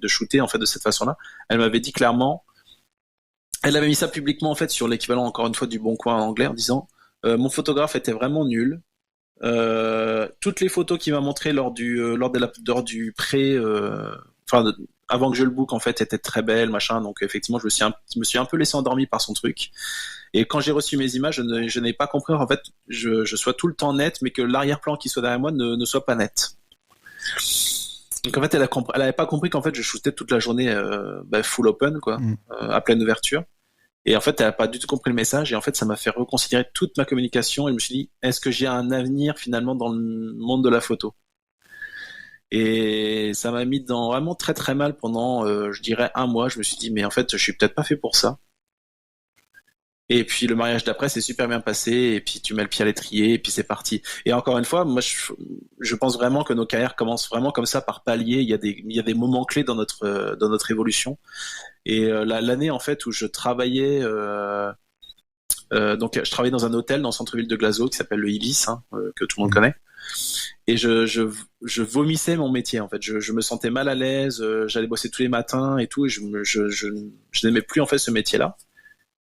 shooter en fait de cette façon-là. Elle m'avait dit clairement, elle avait mis ça publiquement en fait sur l'équivalent encore une fois du Bon Coin en anglais en disant mon photographe était vraiment nul. Toutes les photos qu'il m'a montrées lors du pré, avant que je le book en fait étaient très belles machin. Donc effectivement je me suis un peu laissé endormir par son truc. Et quand j'ai reçu mes images, je n'ai pas compris en fait je sois tout le temps net, mais que l'arrière-plan qui soit derrière moi ne soit pas net. Donc en fait, elle avait pas compris qu'en fait je shootais toute la journée full open quoi, à pleine ouverture. Et en fait, elle a pas du tout compris le message. Et en fait, ça m'a fait reconsidérer toute ma communication. Et je me suis dit, est-ce que j'ai un avenir finalement dans le monde de la photo ? Et ça m'a mis vraiment très très mal pendant, je dirais, un mois. Je me suis dit, mais en fait, je suis peut-être pas fait pour ça. Et puis le mariage d'après s'est super bien passé, et puis tu mets le pied à l'étrier, et puis c'est parti. Et encore une fois, moi je pense vraiment que nos carrières commencent vraiment comme ça par paliers. Il y a des moments clés dans notre évolution. Et l'année en fait où je travaillais, donc je travaillais dans un hôtel dans le centre-ville de Glasgow qui s'appelle le Ibis, que tout le monde connaît. Et je vomissais mon métier en fait. Je me sentais mal à l'aise. J'allais bosser tous les matins et tout. Et je n'aimais plus en fait ce métier-là.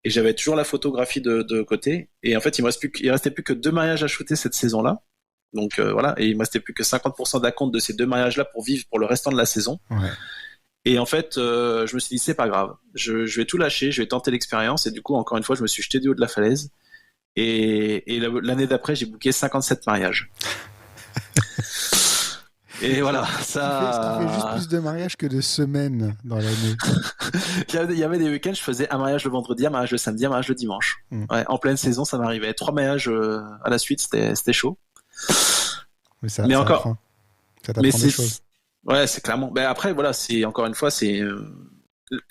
Et j'avais toujours la photographie de côté. Et en fait, il restait plus que 2 mariages à shooter cette saison-là. Donc voilà, et il me restait plus que 50% d'acompte de ces 2 mariages-là pour vivre pour le restant de la saison. Ouais. Et en fait, je me suis dit c'est pas grave, je vais tout lâcher, je vais tenter l'expérience. Et du coup, encore une fois, je me suis jeté du haut de la falaise. Et l'année d'après, j'ai booké 57 mariages. Et voilà, ça. Ce qui fait juste plus de mariages que de semaines dans l'année. Il y avait des week-ends, je faisais un mariage le vendredi, un mariage le samedi, un mariage le dimanche. Ouais, en pleine saison, ça m'arrivait. 3 mariages à la suite, c'était chaud. Mais ça encore. Ça t'apprend des choses. Ouais, c'est clairement. Après, voilà, c'est encore une fois, c'est.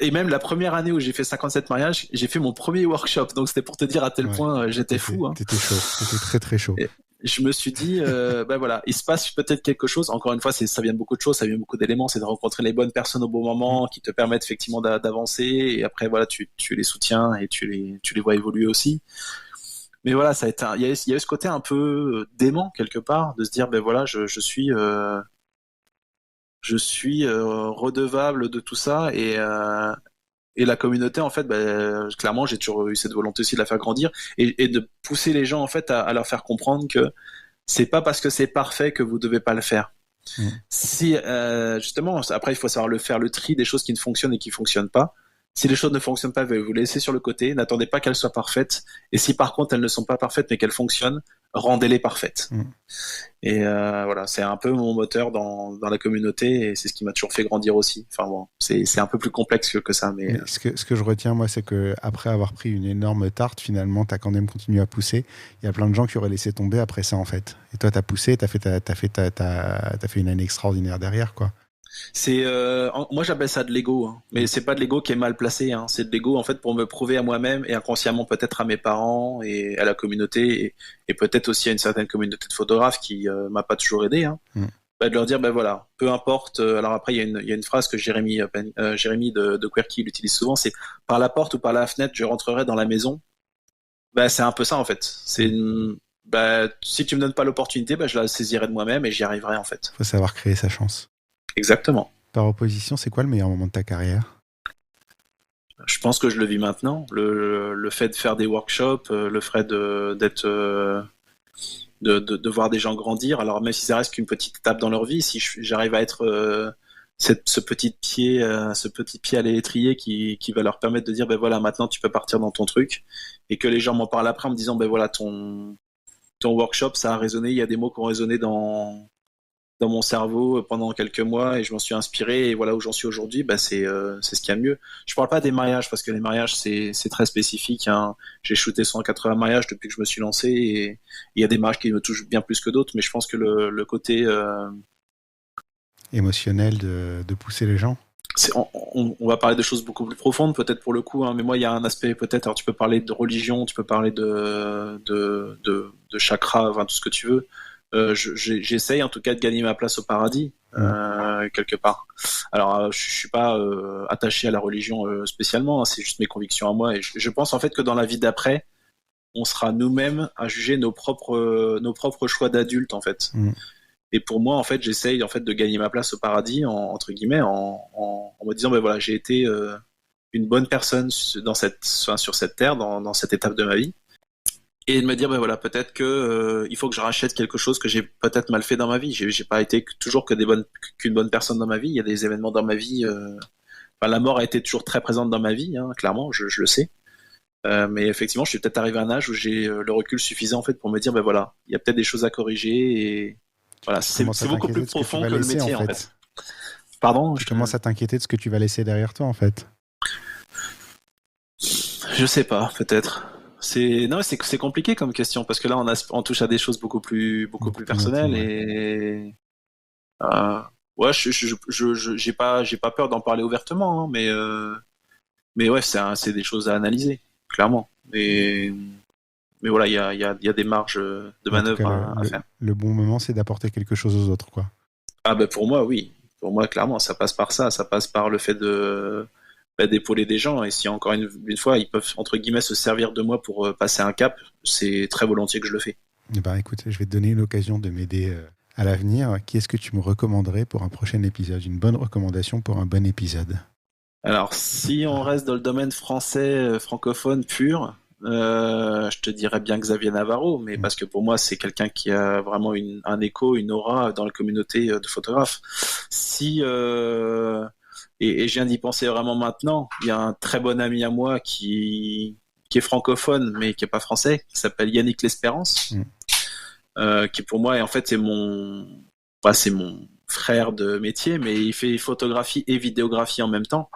Et même la première année où j'ai fait 57 mariages, j'ai fait mon premier workshop. Donc c'était pour te dire à tel point j'étais fou. T'étais chaud, t'étais très très chaud. Et je me suis dit, voilà, il se passe peut-être quelque chose. Encore une fois, ça vient de beaucoup de choses, ça vient de beaucoup d'éléments. C'est de rencontrer les bonnes personnes au bon moment qui te permettent effectivement d'avancer. Et après, voilà, tu les soutiens et tu les vois évoluer aussi. Mais voilà, ça a été, il y a eu ce côté un peu dément quelque part de se dire, voilà, je suis redevable de tout ça et la communauté en fait clairement j'ai toujours eu cette volonté aussi de la faire grandir et de pousser les gens en fait à leur faire comprendre que c'est pas parce que c'est parfait que vous devez pas le faire. Si justement, après il faut savoir le tri des choses qui ne fonctionnent et qui fonctionnent pas. Si les choses ne fonctionnent pas, vous les laissez sur le côté. N'attendez pas qu'elles soient parfaites. Et si par contre elles ne sont pas parfaites mais qu'elles fonctionnent, rendez-les parfaites. Et voilà, c'est un peu mon moteur dans la communauté et c'est ce qui m'a toujours fait grandir aussi. Enfin bon, c'est un peu plus complexe que ça. Mais ce que je retiens, moi, c'est qu'aprais avoir pris une énorme tarte, finalement, tu as quand même continué à pousser. Il y a plein de gens qui auraient laissé tomber après ça, en fait. Et toi, tu as poussé, tu as fait une année extraordinaire derrière, quoi. Moi j'appelle ça de l'ego, hein. Mais c'est pas de l'ego qui est mal placé, hein. C'est de l'ego en fait pour me prouver à moi-même et inconsciemment peut-être à mes parents et à la communauté et peut-être aussi à une certaine communauté de photographes qui m'a pas toujours aidé, hein. De leur dire voilà, peu importe. Alors après il y a une phrase que Jérémy de Querky il utilise souvent, c'est par la porte ou par la fenêtre je rentrerai dans la maison. C'est un peu ça en fait. Si tu me donnes pas l'opportunité, je la saisirai de moi-même et j'y arriverai en fait. Faut savoir créer sa chance. Exactement. Par opposition, c'est quoi le meilleur moment de ta carrière ? Je pense que je le vis maintenant. Le fait de faire des workshops, le fait de voir des gens grandir. Alors même si ça reste qu'une petite étape dans leur vie, si j'arrive à être ce petit pied à l'étrier qui va leur permettre de dire voilà, maintenant tu peux partir dans ton truc, et que les gens m'en parlent après en me disant voilà, ton workshop ça a résonné, il y a des mots qui ont résonné dans mon cerveau pendant quelques mois et je m'en suis inspiré et voilà où j'en suis aujourd'hui, c'est ce qu'il y a de mieux. Je parle pas des mariages parce que les mariages c'est très spécifique, hein. J'ai shooté 180 mariages depuis que je me suis lancé et il y a des mariages qui me touchent bien plus que d'autres, mais je pense que le côté émotionnel de pousser les gens. On va parler de choses beaucoup plus profondes peut-être pour le coup, hein, mais moi il y a un aspect peut-être, alors tu peux parler de religion, tu peux parler de chakra, enfin tout ce que tu veux. J'essaye en tout cas de gagner ma place au paradis quelque part. Alors je suis pas attaché à la religion spécialement, hein, c'est juste mes convictions à moi et je pense en fait que dans la vie d'après on sera nous-mêmes à juger nos propres choix d'adultes en fait. Et pour moi en fait j'essaye en fait de gagner ma place au paradis entre guillemets en me disant voilà, j'ai été une bonne personne sur cette terre dans cette étape de ma vie. Et de me dire voilà, peut-être que il faut que je rachète quelque chose que j'ai peut-être mal fait dans ma vie. J'ai pas été toujours qu'une bonne personne dans ma vie. Il y a des événements dans ma vie. La mort a été toujours très présente dans ma vie, hein, clairement, je le sais. Mais effectivement, je suis peut-être arrivé à un âge où j'ai le recul suffisant en fait pour me dire voilà, il y a peut-être des choses à corriger et voilà, c'est beaucoup plus profond que le métier en fait. Pardon. Tu commences à t'inquiéter de ce que tu vas laisser derrière toi en fait. Je sais pas, peut-être. C'est compliqué comme question parce que là on touche à des choses beaucoup plus personnelles et ouais, j'ai pas peur d'en parler ouvertement, hein, mais ouais, c'est des choses à analyser clairement, mais voilà, il y a des marges de manœuvre à faire. Le bon moment, c'est d'apporter quelque chose aux autres, quoi. Pour moi oui, pour moi clairement ça passe par ça passe par le fait d'épauler des gens, et si encore une fois ils peuvent entre guillemets se servir de moi pour passer un cap, c'est très volontiers que je le fais. Écoute, je vais te donner l'occasion de m'aider à l'avenir. Qui est-ce que tu me recommanderais pour un prochain épisode ? Une bonne recommandation pour un bon épisode. Alors si on reste dans le domaine français francophone pur, je te dirais bien Xavier Navarro, mais parce que pour moi c'est quelqu'un qui a vraiment un écho, une aura dans la communauté de photographes. Et je viens d'y penser vraiment maintenant. Il y a un très bon ami à moi qui est francophone, mais qui est pas français, qui s'appelle Yannick L'Espérance, qui pour moi, en fait, c'est mon frère de métier, mais il fait photographie et vidéographie en même temps.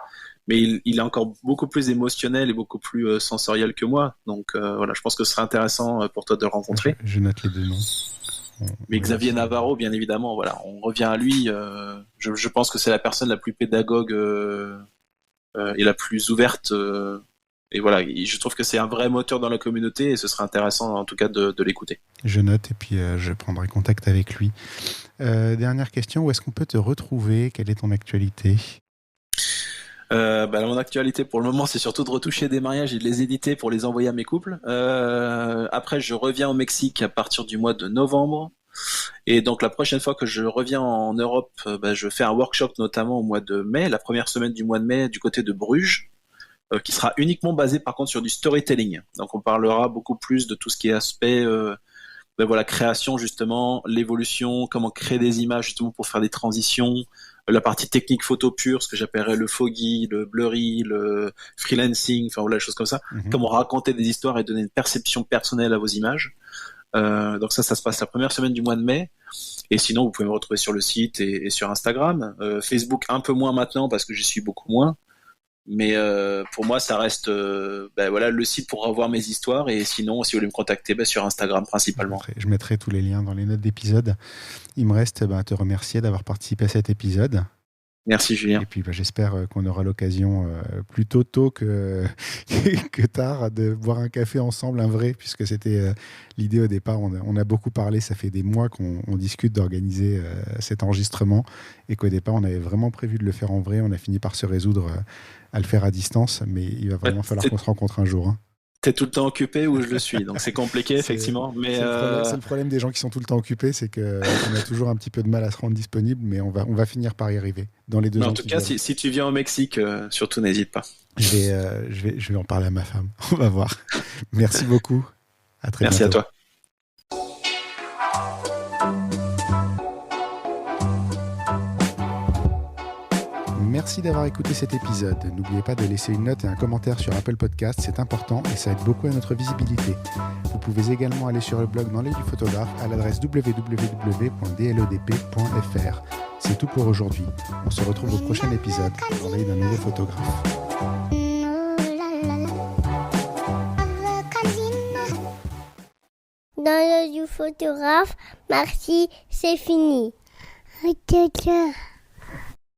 Mais il est encore beaucoup plus émotionnel et beaucoup plus sensoriel que moi. Donc voilà, je pense que ce serait intéressant pour toi de le rencontrer. Je note les deux noms. Mais Xavier Navarro, bien évidemment, voilà, on revient à lui. Je pense que c'est la personne la plus pédagogue et la plus ouverte. Et voilà, je trouve que c'est un vrai moteur dans la communauté et ce serait intéressant en tout cas de l'écouter. Je note et puis je prendrai contact avec lui. Dernière question, où est-ce qu'on peut te retrouver ? Quelle est ton actualité ? Mon actualité pour le moment c'est surtout de retoucher des mariages et de les éditer pour les envoyer à mes couples. Après je reviens au Mexique à partir du mois de novembre et donc la prochaine fois que je reviens en Europe, je fais un workshop notamment au mois de mai, la première semaine du mois de mai du côté de Bruges, qui sera uniquement basé par contre sur du storytelling. Donc on parlera beaucoup plus de tout ce qui est aspect ben voilà, création justement, l'évolution, comment créer des images justement pour faire des transitions, la partie technique photo pure, ce que j'appellerais le foggy, le blurry, le freelancing, enfin voilà, des choses comme ça. Mhm. Comment raconter des histoires et donner une perception personnelle à vos images. Donc ça se passe la première semaine du mois de mai. Et sinon, vous pouvez me retrouver sur le site et sur Instagram. Facebook un peu moins maintenant parce que j'y suis beaucoup moins. Mais pour moi, ça reste ben voilà, le site pour revoir mes histoires. Et sinon, si vous voulez me contacter, ben sur Instagram principalement. Je mettrai tous les liens dans les notes d'épisode. Il me reste à te remercier d'avoir participé à cet épisode. Merci Julien. Et puis j'espère qu'on aura l'occasion plutôt tôt que, que tard de boire un café ensemble, un vrai, puisque c'était l'idée au départ. On a beaucoup parlé, ça fait des mois qu'on discute d'organiser cet enregistrement et qu'au départ on avait vraiment prévu de le faire en vrai. On a fini par se résoudre à le faire à distance, mais il va vraiment falloir qu'on se rencontre un jour. Hein. T'es tout le temps occupé ou je le suis, donc c'est compliqué effectivement. Mais c'est le problème des gens qui sont tout le temps occupés, c'est qu'on a toujours un petit peu de mal à se rendre disponible, mais on va finir par y arriver dans les 2 ans. En tout cas, si tu viens au Mexique, surtout n'hésite pas. Je vais en parler à ma femme. On va voir. Merci beaucoup. À très bientôt. Merci à toi. Merci d'avoir écouté cet épisode. N'oubliez pas de laisser une note et un commentaire sur Apple Podcast, c'est important et ça aide beaucoup à notre visibilité. Vous pouvez également aller sur le blog Dans l'œil du photographe à l'adresse www.dledp.fr. C'est tout pour aujourd'hui. On se retrouve au prochain épisode dans l'œil d'un nouveau photographe. Dans l'œil du photographe, merci, c'est fini. Ciao, ciao.